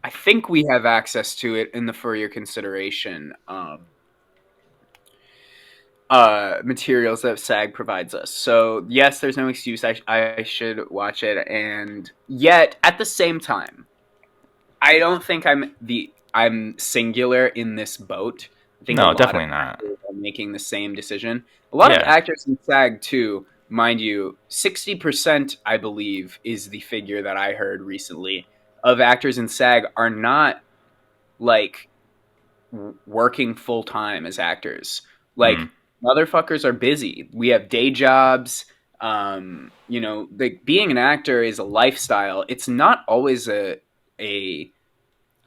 I think we have access to it in the for your consideration materials that SAG provides us. So yes, there's no excuse. I should watch it, and yet at the same time, I don't think I'm singular in this boat. I think a No, lot of definitely not. actors are making the same decision. A lot of Yeah. actors in SAG too, mind you. 60%, I believe, is the figure that I heard recently of actors in SAG are not like working full time as actors. Mm. Like motherfuckers are busy. We have day jobs. Like being an actor is a lifestyle. It's not always a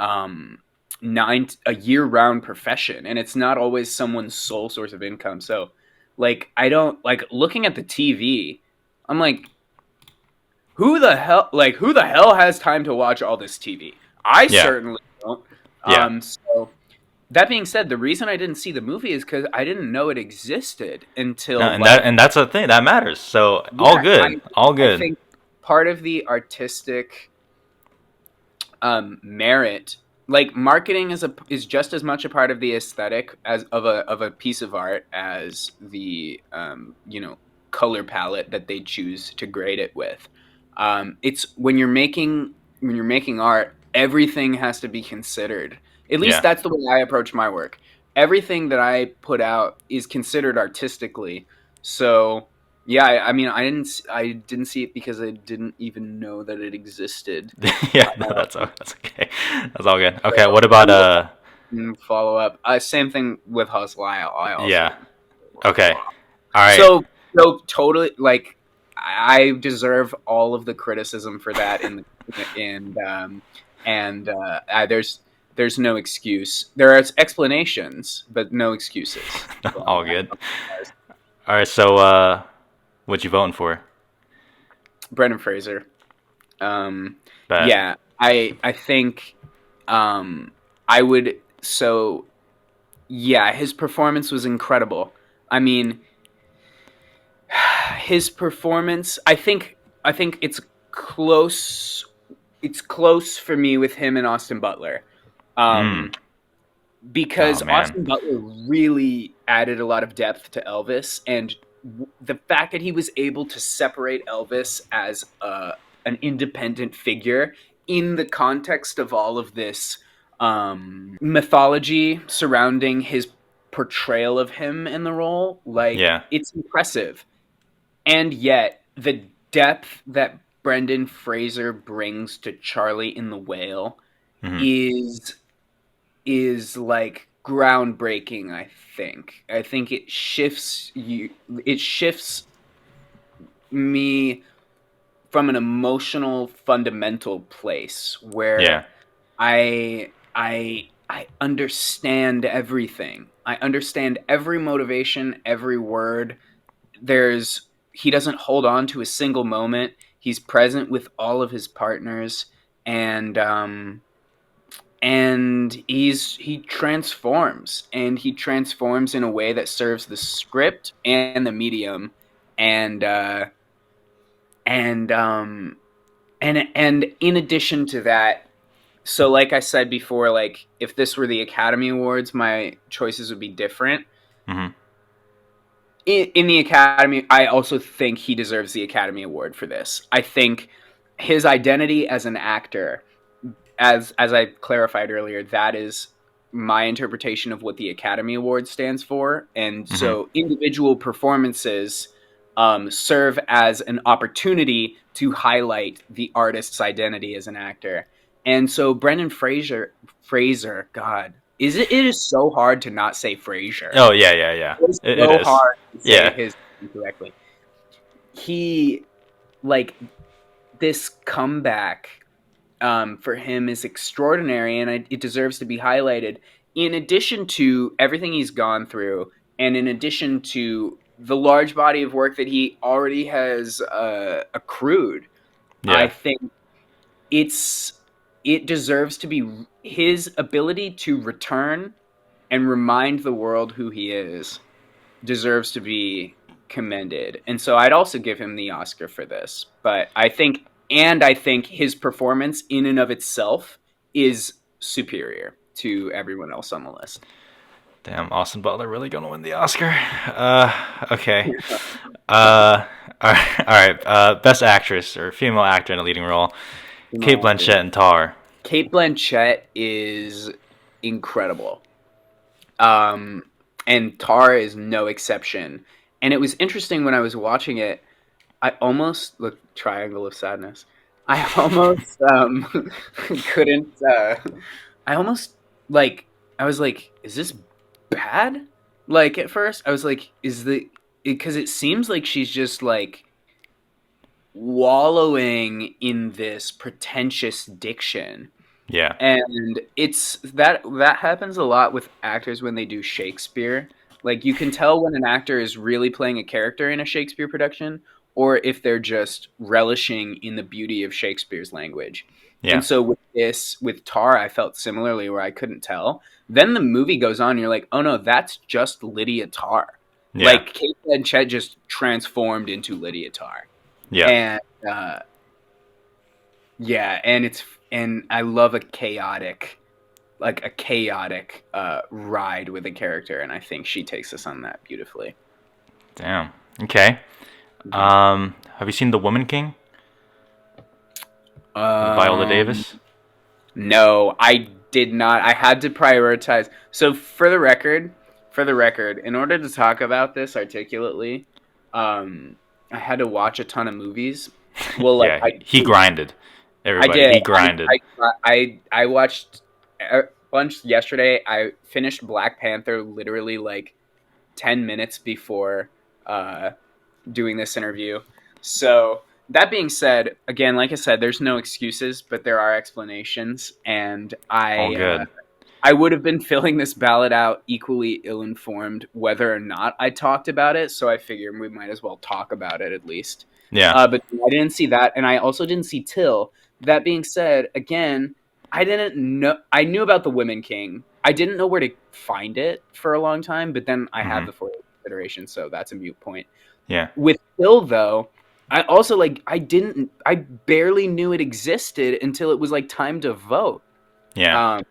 um a year round profession, and it's not always someone's sole source of income. So, like, I don't like looking at the TV. I'm like, who the hell has time to watch all this TV? I Yeah. certainly don't. Yeah. So that being said, the reason I didn't see the movie is because I didn't know it existed No, until and that like and that's a thing that matters. So all yeah, good. All I good. think part of the artistic merit, like marketing is just as much a part of the aesthetic as of a piece of art as the color palette that they choose to grade it with. It's when you're making art, everything has to be considered. At least Yeah. that's the way I approach my work. Everything that I put out is considered artistically. So yeah, I mean, I didn't see it because I didn't even know that it existed. Yeah. No, that's okay. That's all good. Okay. So What about I'm follow up. Same thing with Hustle. I also Yeah. didn't. Okay. All right. So so totally like I deserve all of the criticism for that there's no excuse. There are explanations, but no excuses. All good. All right. So what you voting for? Brendan Fraser. Um, Bet. yeah, I think I would. So yeah, his performance was incredible. I mean, his performance. I think it's close. It's close for me with him and Austin Butler. Mm. Um, Oh because man. Austin Butler really added a lot of depth to Elvis, and the fact that he was able to separate Elvis as an independent figure in the context of all of this mythology surrounding his portrayal of him in the role. Like, Yeah. it's impressive. And yet, the depth that Brendan Fraser brings to Charlie in the Whale Hmm. is like groundbreaking, I think. I think it shifts me from an emotional fundamental place Yeah. where I understand everything. I understand every motivation, every word. There's He doesn't hold on to a single moment. He's present with all of his partners, and he transforms in a way that serves the script and the medium, and and um and in addition to that, so like I said before, like if this were the Academy Awards, my choices would be different. Hmm. In the Academy, I also think he deserves the Academy Award for this. I think his identity as an actor, as I clarified earlier, that is my interpretation of what the Academy Award stands for. And Hmm. so individual performances serve as an opportunity to highlight the artist's identity as an actor. And so Brendan Fraser, God, it is so hard to not say Fraser. Oh yeah, yeah, yeah. It is It so is. hard to say Yeah. his name correctly. He, like, this comeback for him is extraordinary, and it deserves to be highlighted. In addition to everything he's gone through, and in addition to the large body of work that he already has accrued, I Yeah. think it's it deserves to be his ability to return and remind the world who he is deserves to be commended. And so I'd also give him the Oscar for this. But I think his performance in and of itself is superior to everyone else on the list. Damn, Austin Butler really gonna win the Oscar? Okay. Uh, all right. All right. Best actress or female actor in a leading role: Kate Female actor. Blanchett in Tar. Kate Blanchett is incredible. Um, and Tar is no exception. And it was interesting when I was watching it, I almost look Triangle of Sadness. I almost couldn't. I almost like. I was like, "Is this bad?" Like at first, I was like, "Is the?" Because it seems like she's just like wallowing in this pretentious diction, Yeah. and it's that happens a lot with actors when they do Shakespeare. Like you can tell when an actor is really playing a character in a Shakespeare production or if they're just relishing in the beauty of Shakespeare's language. And Yeah. so with Tar, I felt similarly where I couldn't tell. Then the movie goes on, and you're like, oh no, that's just Lydia Tar. Yeah. Like Kate Blanchett just transformed into Lydia Tar. Yeah. And yeah, and I love a chaotic ride with a character, and I think she takes us on that beautifully. Damn. Okay. Mhm. Have you seen The Woman King with Viola Um, Davis? no, I did not. I had to prioritize. So for the record, in order to talk about this articulately, I had to watch a ton of movies. Well, like Yeah. He grinded. I Everybody. did. He grinded. I watched a bunch yesterday. I finished Black Panther literally like 10 minutes before uh, doing this interview. So that being said, again, like I said, there's no excuses, but there are explanations, and All good. I would have been filling this ballot out equally ill-informed whether or not I talked about it. So I figured we might as well talk about it at least. Yeah. But I didn't see that, and I also didn't see Till. That being said, again, I didn't know. I knew about the Women King. I didn't know where to find it for a long time, but then I Hmm. have the fourth iteration, so that's a mute point. Yeah. With Till, though, I also I barely knew it existed until it was like time to vote. Yeah. Um,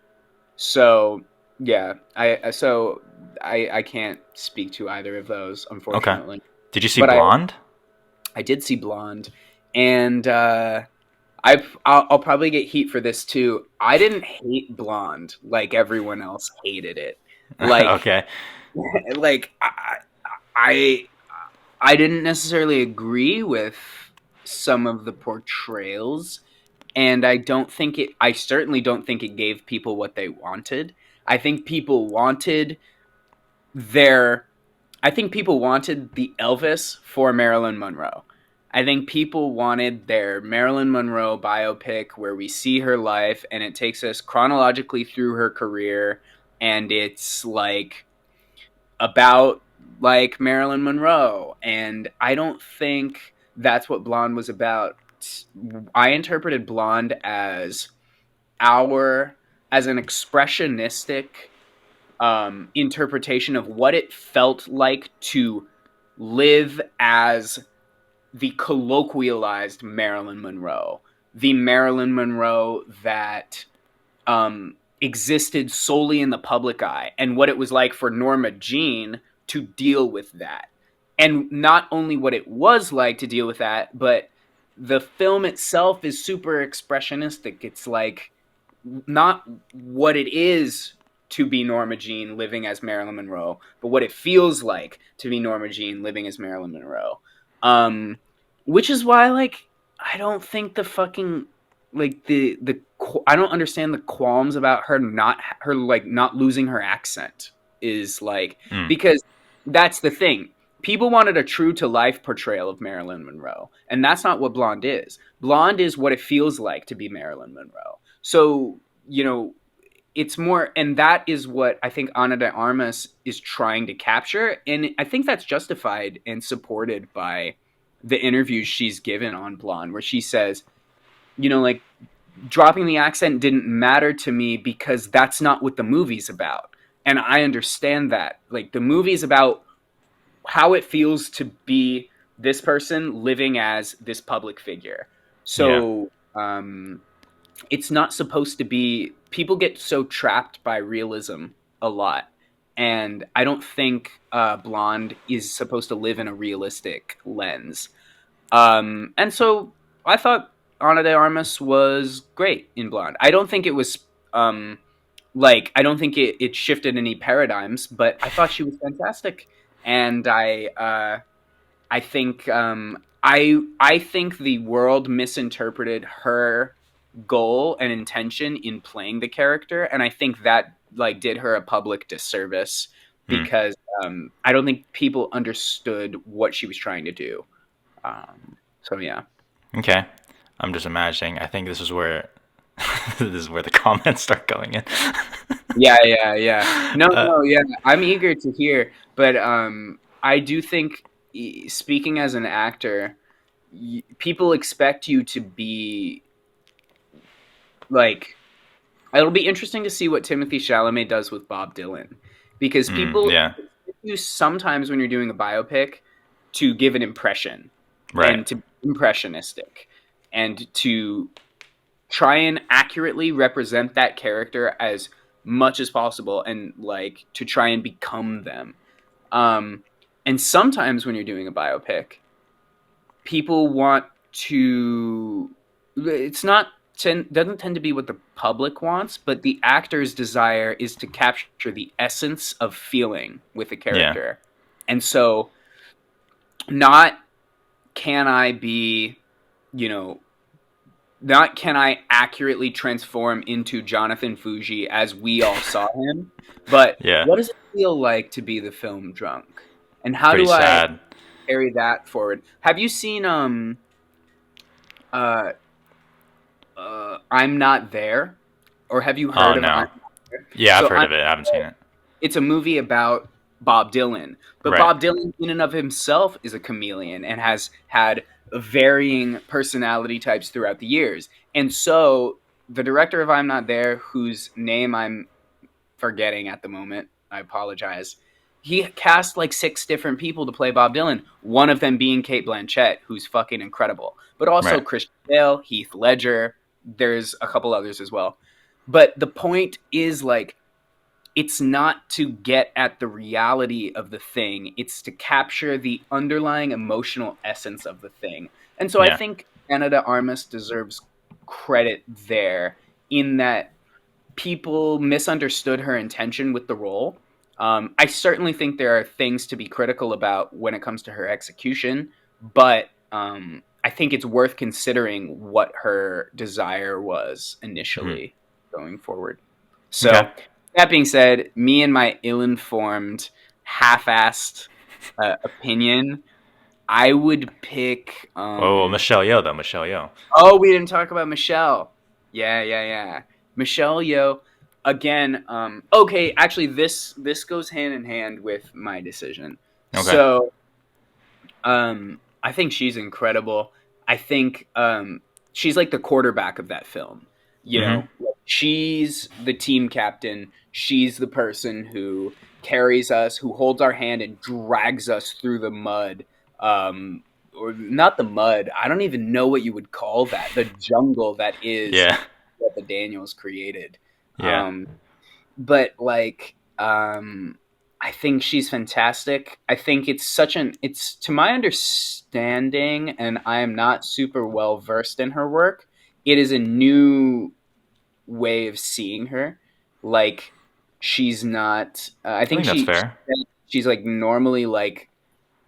so yeah, I can't speak to either of those, Okay. unfortunately. Did you see But Blonde? I did see Blonde, and I'll probably get heat for this too. I didn't hate Blonde like everyone else hated it. Like, Okay. like I I didn't necessarily agree with some of the portrayals, and I certainly don't think it gave people what they wanted. I think people wanted their I think people wanted the Elvis for Marilyn Monroe. I think people wanted their Marilyn Monroe biopic where we see her life and it takes us chronologically through her career, and it's like about like Marilyn Monroe. And I don't think that's what Blonde was about. I interpreted Blonde our as an expressionistic interpretation of what it felt like to live as the colloquialized Marilyn Monroe, the Marilyn Monroe that existed solely in the public eye, and what it was like for Norma Jean to deal with that. And not only what it was like to deal with that, but the film itself is super expressionistic. It's like not what it is to be Norma Jean living as Marilyn Monroe, but what it feels like to be Norma Jean living as Marilyn Monroe. Um, which is why, like, I don't think the fucking like the I don't understand the qualms about her like not losing her accent is like Mm. because that's the thing. People wanted a true to life portrayal of Marilyn Monroe, and that's not what Blonde is. Blonde is what it feels like to be Marilyn Monroe. So, it's more, and that is what I think Ana de Armas is trying to capture. And I think that's justified and supported by the interviews she's given on Blonde, where she says, like, dropping the accent didn't matter to me because that's not what the movie's about. And I understand that. Like, the movie's about how it feels to be this person living as this public figure. Yeah. So, it's not supposed to be. People get so trapped by realism a lot, and I don't think Blonde is supposed to live in a realistic lens. And so I thought Ana de Armas was great in Blonde. I don't think it was I don't think it shifted any paradigms, but I thought she was fantastic, and I think I think the world misinterpreted her goal and intention in playing the character, and I think that like did her a public disservice Mm. because I don't think people understood what she was trying to do. So yeah. Okay. I'm just imagining. I think this is where this is where the comments start going in. Yeah, yeah, yeah. No, uh, no, yeah. I'm eager to hear, but I do think, speaking as an actor, people expect you to be like. It'll be interesting to see what Timothy Chalamet does with Bob Dylan, because people yeah. expect you sometimes when you're doing a biopic to give an impression Right. and to be impressionistic and to try and accurately represent that character as much as possible and like to try and become them. Um, and sometimes when you're doing a biopic, people want to. It's not doesn't tend to be what the public wants, but the actor's desire is to capture the essence of feeling with a Yeah. character, and so not can I be, you know, not can I accurately transform into Jonathan Fuji as we all saw him, but Yeah. what does it feel like to be the film drunk? And It's how pretty do I sad. carry that forward? Have you seen uh I'm Not There? Or have you Oh heard of I'm no. Not There? Yeah, I've So heard I'm of it. I haven't seen it. It's a movie about Bob Dylan. But Right. Bob Dylan, in and of himself, is a chameleon and has had varying personality types throughout the years. And so the director of I'm Not There, whose name I'm forgetting at the moment, I apologize. He cast like 6 different people to play Bob Dylan, one of them being Kate Blanchett, who's fucking incredible, but also Right. Christian Bale, Heath Ledger. There's a couple others as well. But the point is like it's not to get at the reality of the thing, it's to capture the underlying emotional essence of the thing. And so I Yeah. think Ana de Armas deserves credit there in that people misunderstood her intention with the role I certainly think there are things to be critical about when it comes to her execution, but I think it's worth considering what her desire was Hmm. initially going forward. Okay. So, that being said, me and my ill-informed, half-assed opinion, I would pick. Oh, Michelle Yeoh though. Michelle Yeoh. Oh, we didn't talk about Michelle. Yeah, yeah, yeah. Michelle Yeoh. Again, okay, actually this goes hand in hand with my decision. Okay. So, I think she's incredible. I think she's like the quarterback of that film. You Hmm. know, she's the team captain. She's the person who carries us, who holds our hand and drags us through the mud. Or not the mud. I don't even know what you would call that. The jungle that is Yeah. what the Daniels created. Yeah. Um, but like I think she's fantastic. I think it's to my understanding, and I am not super well versed in her work, it is a new way of seeing her. Like she's not I I think think that's fair. she's like normally like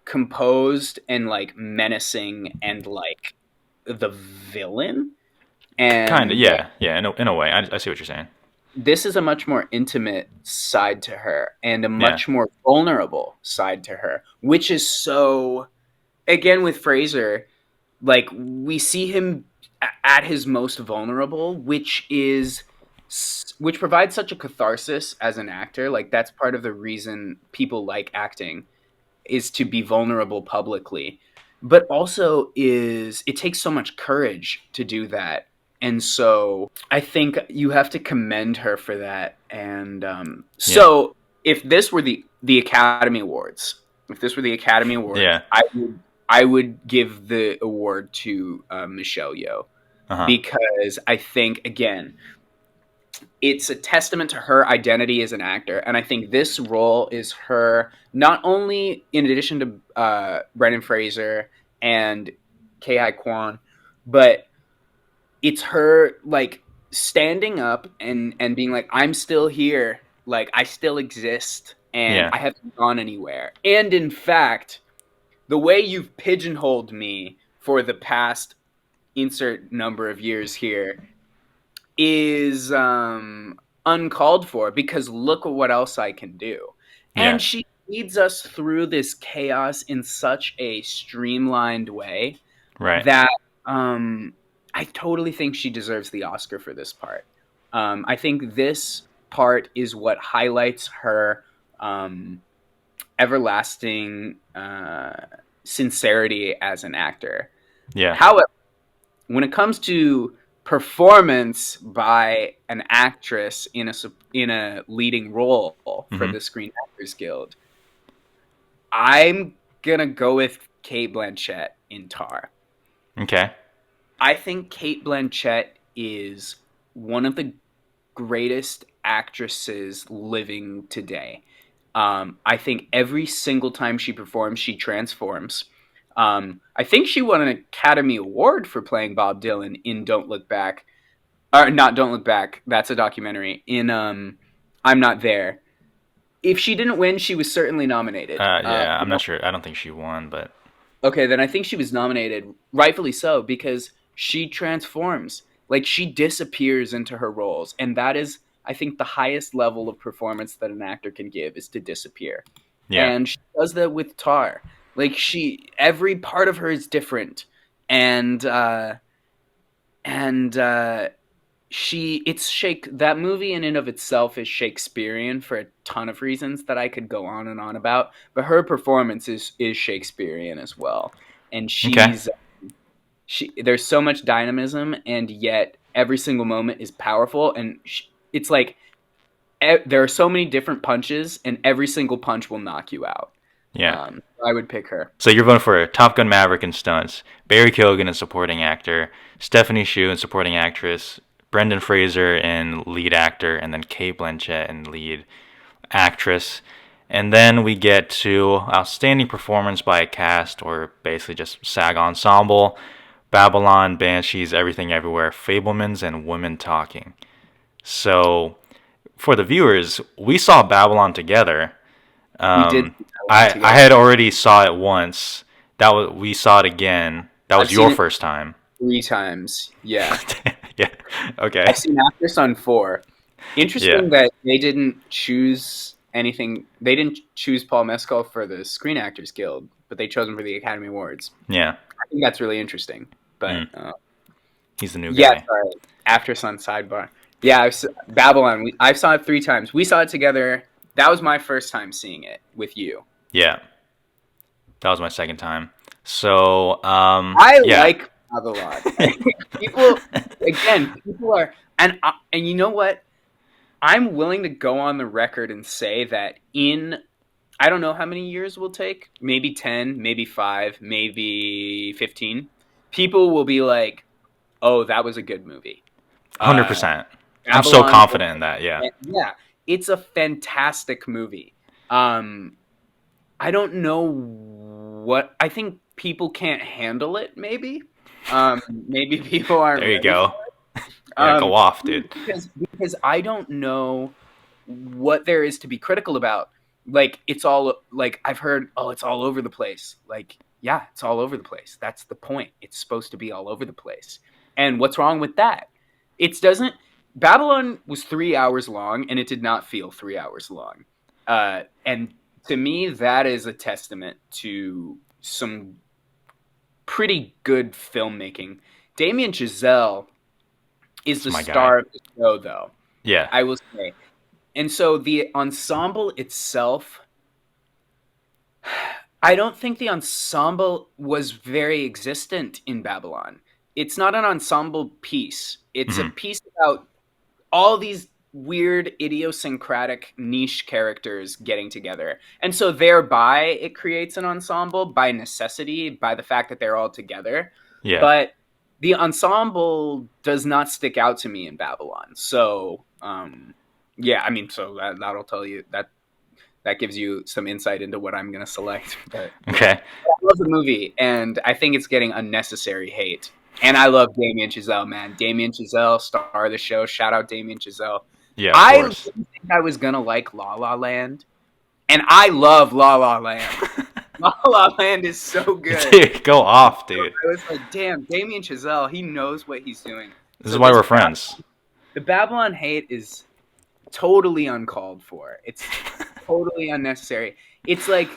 composed and like menacing and like the villain, Kind of. and Yeah. Yeah. In a way, I see what you're saying. this is a much more intimate side to her and a Yeah. much more vulnerable side to her, which is so, again with Fraser, like we see him at his most vulnerable, which provides such a catharsis as an actor. Like that's part of the reason people like acting, is to be vulnerable publicly, but also is it takes so much courage to do that. And so I think you have to commend her for that. And Yeah. so if this were the Academy Awards, if this were the Academy Awards, Yeah. I would give the award to Michelle Yeoh, Uh huh. because I think again it's a testament to her identity as an actor. And I think this role is her, not only in addition to Brendan Fraser and Ki Kwan, but it's her like standing up and being like, I'm still here, like I still exist, and Yeah. I haven't gone anywhere. And in fact, the way you've pigeonholed me for the past insert number of years here is uncalled for, because look at what else I can do. And Yeah. she leads us through this chaos in such a streamlined way Right. that I totally think she deserves the Oscar for this part. I think this part is what highlights her everlasting sincerity as an actor. Yeah. However, when it comes to performance by an actress in a leading role for Hmm. the Screen Actors Guild, I'm gonna go with Cate Blanchett in Tar. Okay. I think Cate Blanchett is one of the greatest actresses living today. I think every single time she performs, she transforms. I think she won an Academy Award for playing Bob Dylan in Don't Look Back. Or not Don't Look Back. That's a documentary. In I'm Not There. If she didn't win, she was certainly nominated. Yeah. I'm not sure. I don't think she won, but Okay, then I think she was nominated, rightfully so, because she transforms. Like she disappears into her roles, and that is, I think, the highest level of performance that an actor can give, is to disappear. yeah. And she does that with Tar. Like every part of her is different, and and it's Shake. That movie in and of itself is Shakespearean for a ton of reasons that I could go on and on about. But her performance is Shakespearean as well, and Okay. there's so much dynamism, and yet every single moment is powerful. And it's like there are so many different punches, and every single punch will knock you out. Yeah. I would pick her. So you're voting for Top Gun Maverick in stunts, Barry Keoghan in supporting actor, Stephanie Hsu in supporting actress, Brendan Fraser in lead actor, and then Cate Blanchett in lead actress. And then we get to outstanding performance by a cast, or basically just SAG Ensemble, Babylon, Banshees, Everything Everywhere, Fablemans, and Women Talking. So for the viewers, we saw Babylon together. We did Um, see Babylon I together. had already saw it once. That was we saw it again. That I've was your seen it first time. 3 times. Yeah. Yeah. I've Okay. seen After Sun 4. Yeah. Interesting that they didn't choose anything. They didn't choose Paul Mescal for the Screen Actors Guild, but they chose him for the Academy Awards. Yeah. I think that's really interesting. But Mm. He's the new yeah, guy. sorry. After Sun sidebar. Yeah, Babylon. I saw it 3 times. We saw it together. That was my first time seeing it with you. Yeah. That was my second time. So, I yeah. like Babylon. People, again, people are, and you know what? I'm willing to go on the record and say that in I don't know how many years will take, maybe 10, maybe 5, maybe 15. People will be like, "Oh, that was a good movie." Uh 100%. I'm so Babylon, confident in that. Yeah. yeah, it's a fantastic movie. Um I don't know what I think people can't handle it maybe. Maybe people aren't There you ready for go. it. Yeah, go off, dude. Because I don't know what there is to be critical about. Like it's all like I've heard, oh, it's all over the place. Like, yeah, it's all over the place. That's the point. It's supposed to be all over the place. And what's wrong with that? It doesn't. Babylon was 3 hours long, and it did not feel 3 hours long. And to me, that is a testament to some pretty good filmmaking. Damien Chazelle is It's the my guy. star of the show, though. Yeah. I will say. And so the ensemble itself, I don't think the ensemble was very existent in Babylon. It's not an ensemble piece. It's a Hmm. piece about all these weird, idiosyncratic, niche characters getting together. And so thereby it creates an ensemble by necessity, by the fact that they're all together. Yeah. But the ensemble does not stick out to me in Babylon. So, yeah, I mean, so that'll tell you that gives you some insight into what I'm going to select. But Okay. I love the movie, and I think it's getting unnecessary hate. And I love Damien Chazelle, man. Damien Chazelle, star of the show. Shout out Damien Chazelle. Yeah, of I didn't course. think I was gonna like La La Land, and I love La La Land. La La Land is so good. Dude, go off, dude. I was like, damn, Damien Chazelle, he knows what he's doing. This is So why we're friends. the Babylon hate is totally uncalled for. It's totally unnecessary. It's like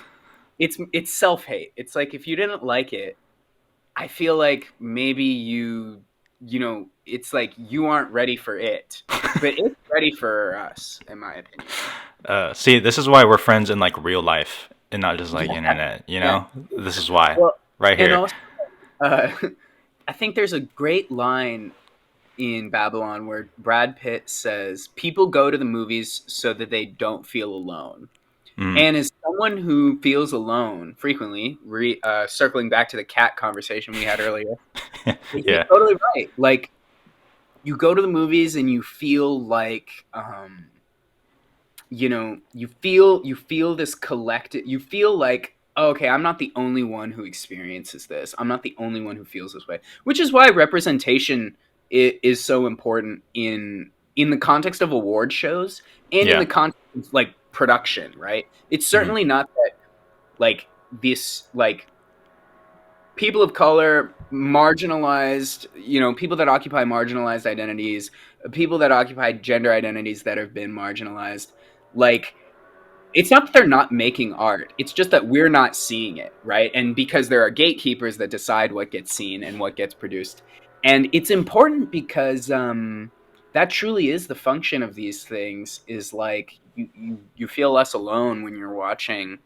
it's self hate. It's like if you didn't like it, I feel like maybe you know it's like you aren't ready for it, but it's ready for us, in my opinion. See, this is why we're friends in like real life and not just like Yeah, internet, you yeah. know? This is why. Well, Right and here. also, uh, I think there's a great line in Babylon where Brad Pitt says, "People go to the movies so that they don't feel alone." Mm. And as someone who feels alone frequently, circling back to the cat conversation we had earlier, he's Yeah. totally right. Like you go to the movies and you feel like, you feel this collective. You feel like, oh, okay, I'm not the only one who experiences this. I'm not the only one who feels this way. Which is why representation is so important in the context of award shows and in Yeah. the context of like production. Right? It's Hmm. certainly not that like this like people of color, marginalized, people that occupy marginalized identities, people that occupy gender identities that have been marginalized. Like, it's not that they're not making art. It's just that we're not seeing it, right? And because there are gatekeepers that decide what gets seen and what gets produced. And it's important because that truly is the function of these things is like you feel less alone when you're watching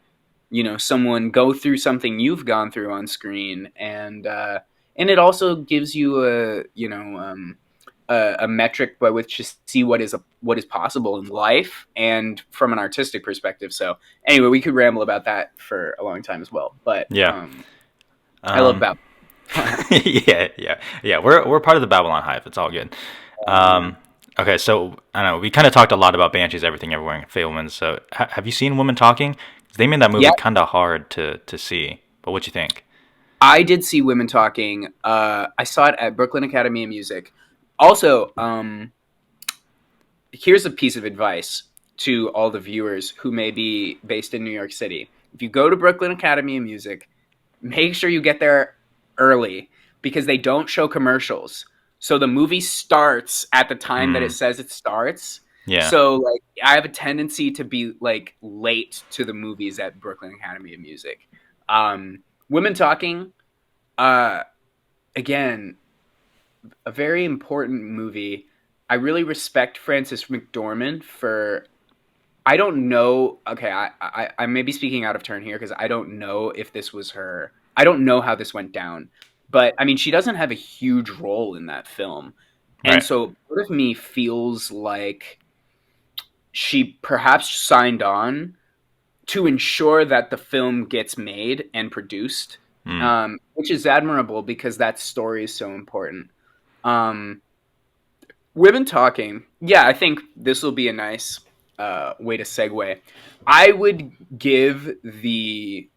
someone go through something you've gone through on screen, and it also gives you a metric by which to see what is possible in life and from an artistic perspective. So anyway, we could ramble about that for a long time as well, but Yeah. I love Um, Babylon. yeah, yeah, yeah. We're part of the Babylon Hive. It's all good. Man. Okay, so I don't know. We kind of talked a lot about Banshees, Everything, Everywhere, and Fablemans. So have you seen Women Talking? They made that movie Yeah, kind of hard to see. But what you think? I did see Women Talking. I saw it at Brooklyn Academy of Music. Also, here's a piece of advice to all the viewers who may be based in New York City. If you go to Brooklyn Academy of Music, make sure you get there early because they don't show commercials. So the movie starts at the time that it Mm. says it starts. Yeah. So like I have a tendency to be like late to the movies at Brooklyn Academy of Music. Women Talking, uh, again, a very important movie. I really respect Frances McDormand for. I don't know. Okay, I may be speaking out of turn here because I don't know if this was her. I don't know how this went down, but I mean, she doesn't have a huge role in that film, and Right. so part of me feels like she perhaps signed on to ensure that the film gets made and produced, Mm. which is admirable because that story is so important. Um, Women Talking, yeah, I think this will be a nice way to segue. I would give the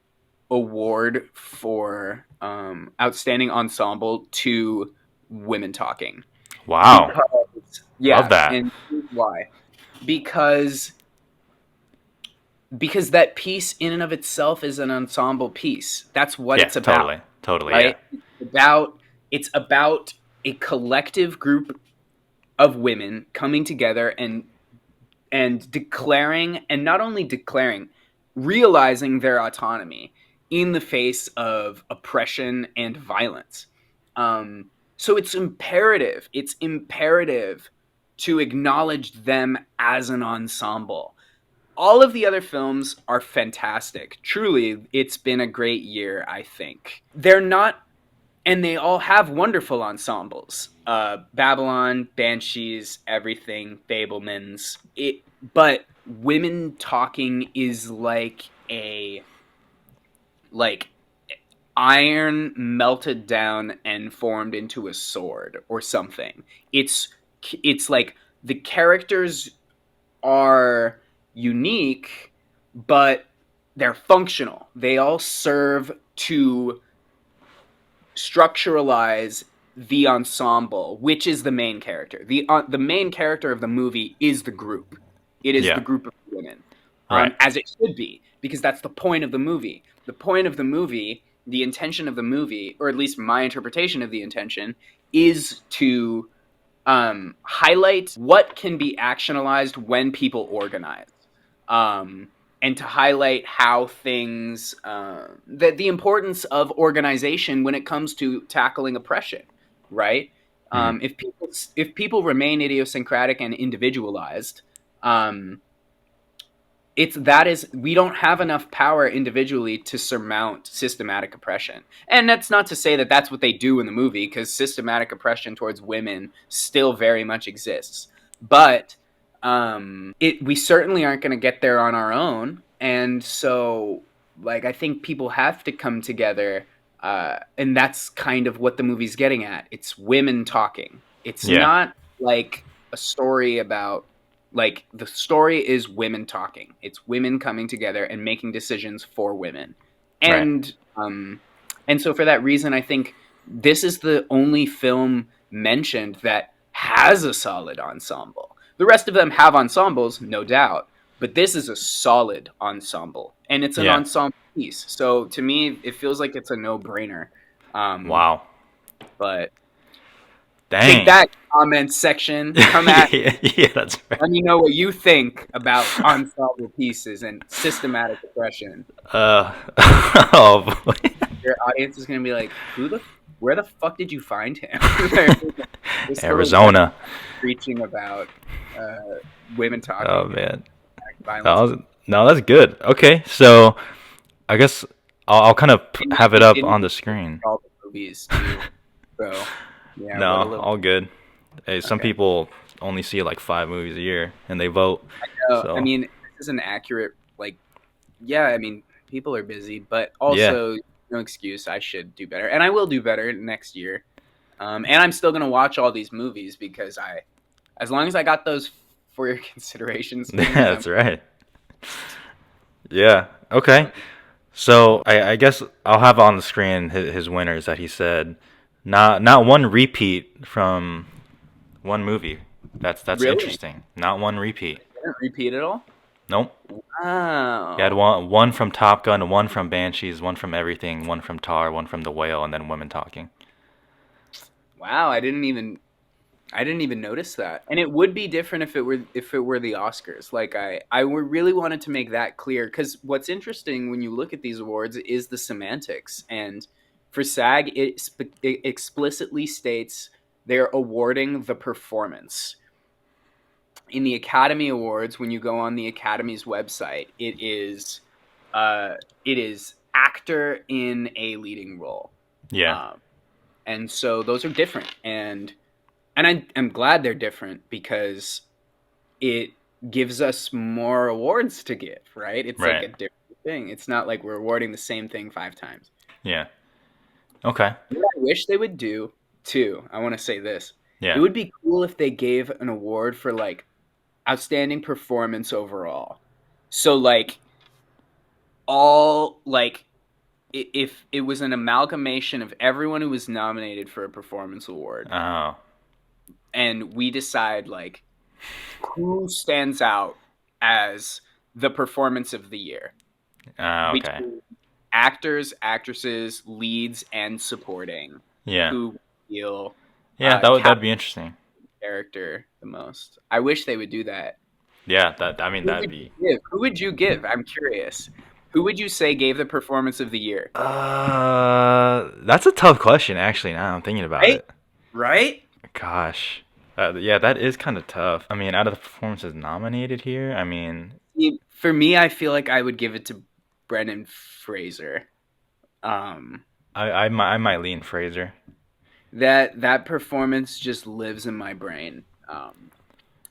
award for outstanding ensemble to Women Talking Wow. because Love yeah, that. and here's why? Because that piece in and of itself is an ensemble piece. That's what Yeah. it's about, Totally. Totally. Yeah. right? It's about a collective group of women coming together and declaring, and not only declaring, realizing their autonomy in the face of oppression and violence. So it's imperative. It's imperative to acknowledge them as an ensemble. All of the other films are fantastic. Truly, it's been a great year, I think. They're not, and they all have wonderful ensembles. Babylon, Banshees, everything, Fablemans. But Women Talking is like iron melted down and formed into a sword or something. It's like the characters are unique, but they're functional. They all serve to structuralize the ensemble, which is the main character. The main character of the movie is the group. It is the Yeah. group of women, Right. as it should be, because that's the point of the movie. The point of the movie, the intention of the movie, or at least my interpretation of the intention, is to highlight what can be actionalized when people organize, and to highlight how things, the importance of organization when it comes to tackling oppression, right? Mm. If people remain idiosyncratic and individualized, um, we don't have enough power individually to surmount systematic oppression. And that's not to say that that's what they do in the movie, because systematic oppression towards women still very much exists. But we certainly aren't going to get there on our own. And so, like, I think people have to come together, and that's kind of what the movie's getting at. It's women talking. It's Yeah. not like a story about, like, the story is women talking. It's women coming together and making decisions for women. Right. And so for that reason, I think this is the only film mentioned that has a solid ensemble. The rest of them have ensembles, no doubt, but this is a solid ensemble, and it's an Yeah. ensemble piece. So to me, it feels like it's a no-brainer. Wow. But take Dang. that, comment section. Come at Yeah. Yeah. That's right. Let me know what you think about ensemble pieces and systematic oppression. Oh boy. Your audience is going to be like, where the fuck did you find him? This little guy Arizona. preaching about women talking Oh and man. That violence. was, no, that's good. Okay, so I guess I'll kind of And have it it up didn't on the screen. all the movies too. So yeah, No, what a little. all good. Hey, some Okay. people only see like 5 movies a year and they vote. I So mean, this is an accurate, like, yeah, I mean, people are busy, but yeah, also no excuse. I should do better, and I will do better next year. And I'm still gonna watch all these movies because as long as I got those for your consideration screens, that's right. Yeah. Okay. So I guess I'll have on the screen his winners that he said. Not one repeat from one movie. That's really interesting. Not one repeat. didn't repeat it all. Nope. You had Wow. one from Top Gun, one from Banshees, one from Everything, one from Tar, one from The Whale, and then women talking. Wow, I didn't even notice that. And it would be different if it were the Oscars. Like really wanted to make that clear cuz what's interesting when you look at these awards is the semantics. And for SAG it explicitly states they're awarding the performance. In the Academy Awards, when you go on the Academy's website, it is actor in a leading role. Yeah. Um, and so those are different. I'm glad they're different because it gives us more awards to give, right? It's like Right. a different thing. It's not like we're awarding the same thing 5 times. Yeah. Okay. What I wish they would do too, I want to say this. It Yeah. would be cool if they gave an award for like outstanding performance overall. So like all like if it was an amalgamation of everyone who was nominated for a performance award Oh. and we decide like who stands out as the performance of the year Okay. between actors, actresses, leads, and supporting. Yeah. Who feel Yeah. That'd capture be interesting. character the most? I wish they would do that. Yeah. That I mean Who that'd would be. you give? Who would you give? I'm curious. Who would you say gave the performance of the year? That's a tough question actually. Now I'm thinking about Right? it. Right? Gosh. Yeah, that is kind of tough. I mean, out of the performances nominated here, I mean, For me, I feel like I would give it to Brendan Fraser. Um, I might lean Fraser. that performance just lives in my brain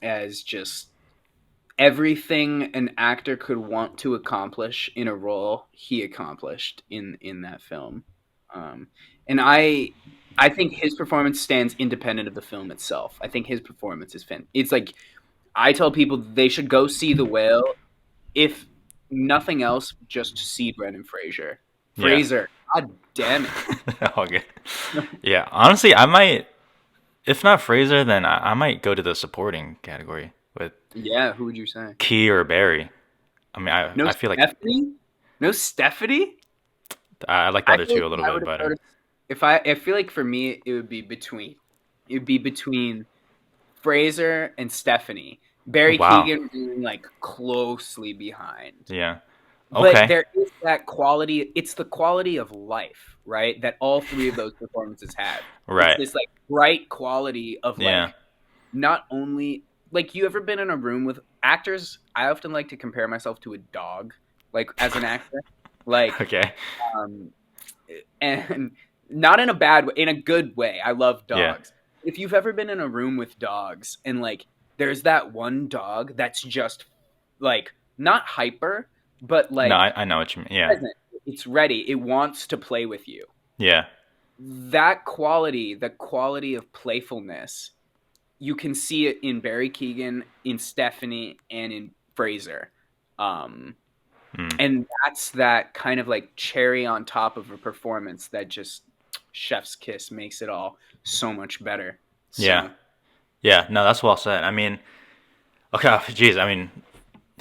as just everything an actor could want to accomplish in a role he accomplished in that film. Um, and I think his performance stands independent of the film itself. I think his performance is it's like I tell people they should go see The Whale if nothing else just to see Brendan Fraser. Yeah. Fraser, god damn it. Okay. Yeah, honestly, I might, if not Fraser, then I might go to the supporting category with Yeah, who would you say? Key or Barry. I mean, No I feel like Stephanie? No Stephanie? I like the I other feel two like a little I bit would have better. voted if I feel like for me it would be between Fraser and Stephanie. Oh, Barry wow. Keoghan being like closely behind. Yeah. But Okay. there is that quality, it's the quality of life, right? That all three of those performances have. It's Right. this like bright quality of Yeah. like not only like you ever been in a room with actors? I often like to compare myself to a dog, like as an actor. Like Okay. um and not in a bad way, in a good way. I love Yeah. dogs. If you've ever been in a room with dogs and like there's that one dog that's just like not hyper, but No, like I know what you mean. Yeah. present. It's ready. It wants to play with you. Yeah. That quality, the quality of playfulness, you can see it in Barry Keoghan, in Stephanie, and in Fraser. Um, Mm. and that's that kind of like cherry on top of a performance that just chef's kiss makes it all so much better. Yeah. So Yeah. No, that's well said. I mean, okay, geez, I mean,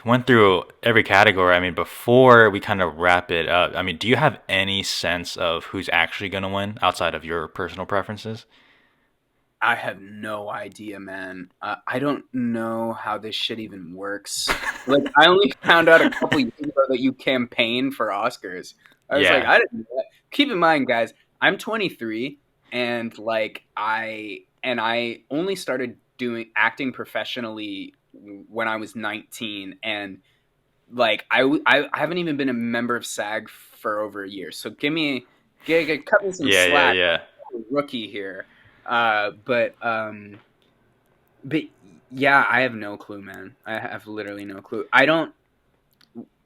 went through every category. I mean, before we kind of wrap it up, I mean, do you have any sense of who's actually going to win outside of your personal preferences? I have no idea, man. I don't know how this shit even works. Like, I only found out a couple years ago that you campaign for Oscars. I was like, Yeah. I didn't know that. Keep in mind, guys, I'm 23, and like I only started doing acting professionally when I was 19, and like I haven't even been a member of SAG for over a year. So cut me some Yeah, yeah, slack, yeah. rookie here. Uh, but um, but yeah, I have no clue, man. I have literally no clue. I don't.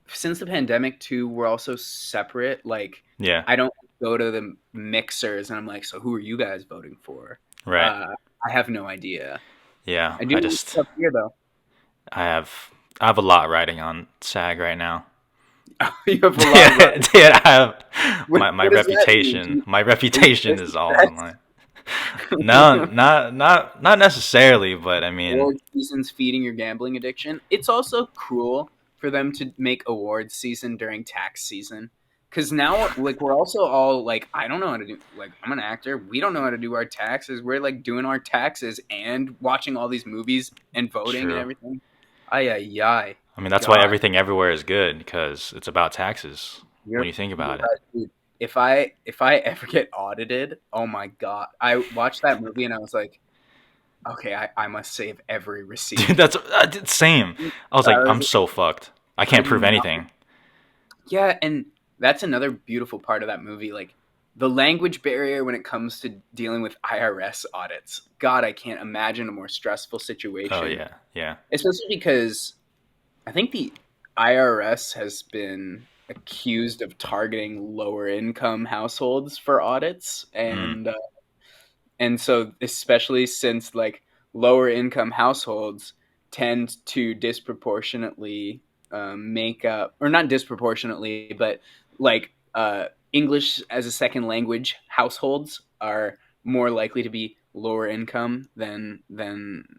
Since the pandemic too, we're also separate. Like, Yeah. I don't go to the mixers and I'm like, so who are you guys voting for? Right. Uh, I have no idea. Yeah. I do know stuff here though. I have I have a lot riding on SAG right now. You have a lot Yeah, right. yeah, I have my What does that mean? reputation. My Are you reputation is all on disrespect? line. No, not necessarily, but I mean, Or seasons feeding your gambling addiction. It's also cruel for for them to make awards season during tax season. Because now, like, we're also all like, I don't know how to do. Like, I'm an actor. We don't know how to do our taxes. We're like doing our taxes and watching all these movies and voting and True. everything. Ay ay ay. I mean, that's why God, everything everywhere is good because it's about taxes when you're you think you're about it. right, dude. If I ever get audited, oh my God, I watched that movie and I was like, okay, I must save every Dude, receipt. that's same. I was like, I I'm was so fucked. I can't prove I'm not. anything. Yeah, and that's another beautiful part of that movie. Like the language barrier when it comes to dealing with IRS audits. God, I can't imagine a more stressful Oh situation, yeah, yeah, especially because I think the IRS has been accused of targeting lower income households for audits, mm, and so especially since like lower income households tend to disproportionately make up, or not disproportionately, but like English as a second language households are more likely to be lower income than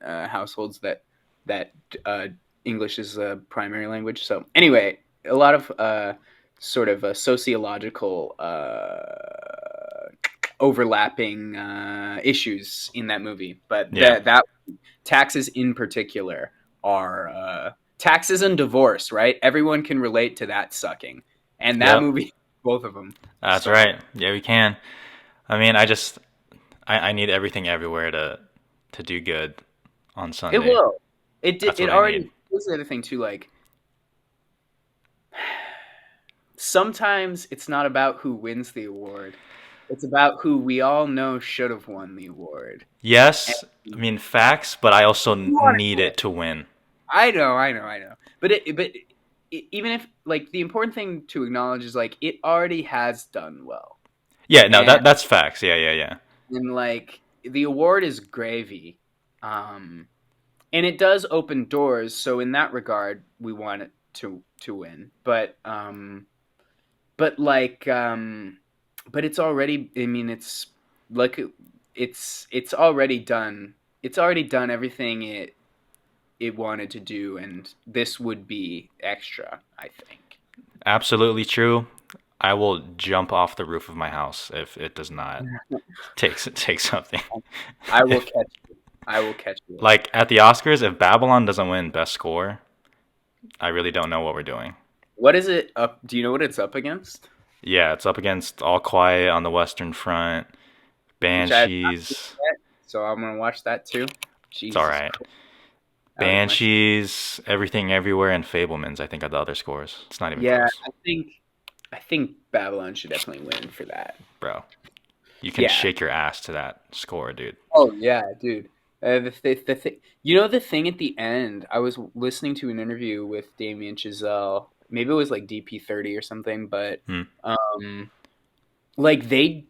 households that uh, English is a primary language. So anyway, a lot of sort of a sociological overlapping issues in that movie, but yeah, that taxes in particular are taxes and divorce, right? Everyone can relate to that sucking, and that yep. movie, both of them. That's So right. Yeah, we can. I mean, I need everything everywhere to do good on it Sunday. will. That's It what I need. already. Here's the other thing too. Like sometimes it's not about who wins the award. It's about who we all know should have won the award. And Yes, I mean facts, but I also you want need to win. it to win. I know. Even if like the important thing to acknowledge is like it already has done well, Yeah, no, and that's facts. Yeah, yeah, yeah. like the award is gravy, um, and it does open doors. So in that regard, we want it to win, but like but it's already. I mean, it's like it's already done. It's already done everything it wanted to do, and this would be extra, I think. Absolutely true. I will jump off the roof of my house if it does not take something. I will If catch you. I will catch you up. like at the Oscars, if Babylon doesn't win Best Score, I really don't know what we're doing. What is it up? Do you know what it's up against? Yeah, it's up against All Quiet on the Western Front, Which I have not seen Banshees. yet, so I'm gonna watch that too. It's all Jesus right. Christ, that was my. Banshees, Everything Everywhere, and Fablemans. I think are the other scores. It's not even Yeah, close, I think Babylon should definitely win for that. bro. You can Yeah. shake your ass to that score, dude. Oh yeah, dude. The thing, the thing at the end. I was listening to an interview with Damien Chazelle. Maybe it was like DP30 or something, but Hmm. um, like they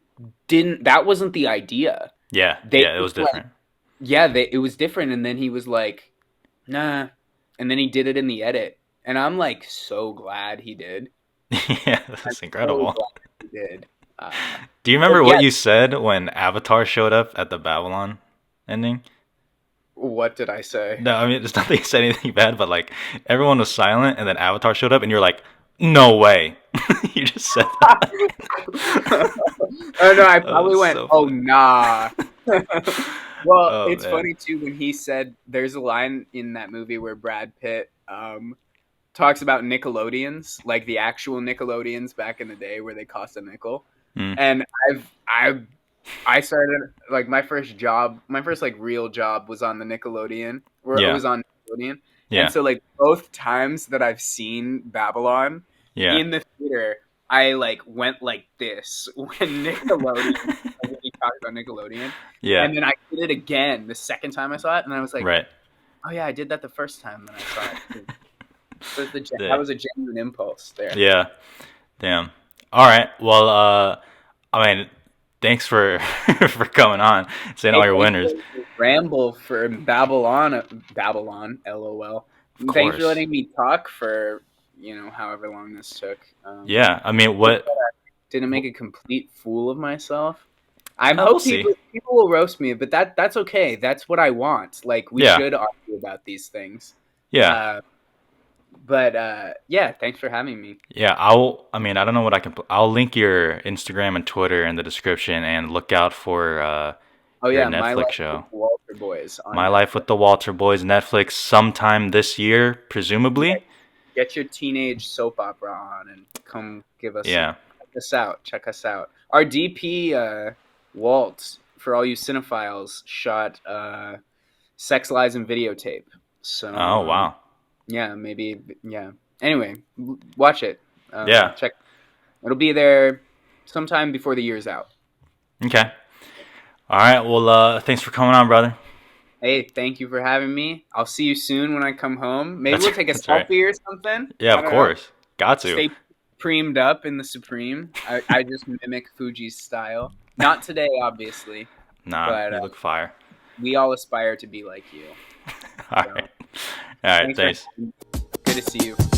didn't. That wasn't the idea. Yeah, They yeah, it was just like, different. yeah, it was different, and then he was like, nah, and then he did it in the edit, and I'm like so glad he did. Yeah, I'm that's so incredible. glad he did. Do you But remember yeah, what you said when Avatar showed up at the Babylon ending? what did I say? No, I mean, it's not that you said anything bad, but like everyone was silent, and then Avatar showed up, and you're like, "No way!" You just said that. Oh no, I Oh, probably it's went, so oh funny. nah. Well, Oh it's man. funny too when he said there's a line in that movie where Brad Pitt talks about Nickelodeons, like the actual Nickelodeons back in the day where they cost a nickel. Mm. And I started like my first like real job was on the Nickelodeon, where it Yeah, was on Nickelodeon. And yeah, so like both times that I've seen Babylon yeah, in the theater, I like went like this when Nickelodeon when he talked about Nickelodeon. yeah. And then I did it again the second time I saw it, and I was like, Right. "Oh yeah, I did that the first time that I saw it too." So that Yeah. was a genuine impulse there. Yeah. Damn. All right. Well, I mean, thanks for for coming on, saying all Hey, your thanks winners. for the ramble for Babylon, LOL. Of And thanks for course. letting me talk for however long this took. Yeah. I mean, Hope what? that I didn't make a complete fool of myself. I We'll hope see. people will roast me, but that's okay. That's what I want. Like we Yeah. should argue about these things. Yeah. Uh, But yeah, thanks for having me. Yeah, I mean, I don't know what I can. I'll link your Instagram and Twitter in the description, and look out for Oh your yeah, My Netflix Life with show, the Walter Boys on My Life Netflix. with the Walter Boys, Netflix, sometime this year, Yeah, presumably. get your teenage soap opera on and come give us a Yeah. check us out. Check us out. Our DP Walt, for all you cinephiles, shot Sex Lies and Videotape. So Oh wow. yeah, maybe yeah. Anyway, watch it. Yeah. Check. It'll be there sometime before the year's out. Okay. All right. Well, thanks for coming on, brother. Hey, thank you for having me. I'll see you soon when I come home. Maybe That's we'll take a that's right. selfie or something. Yeah, I of don't know. course. Got to. Stay preamed up in the Supreme. I just mimic Fuji's style. Not today, obviously, Nah, but you look fire. we all aspire to be like you. All So right. All right. thanks for Thanks. having me. Good to see you.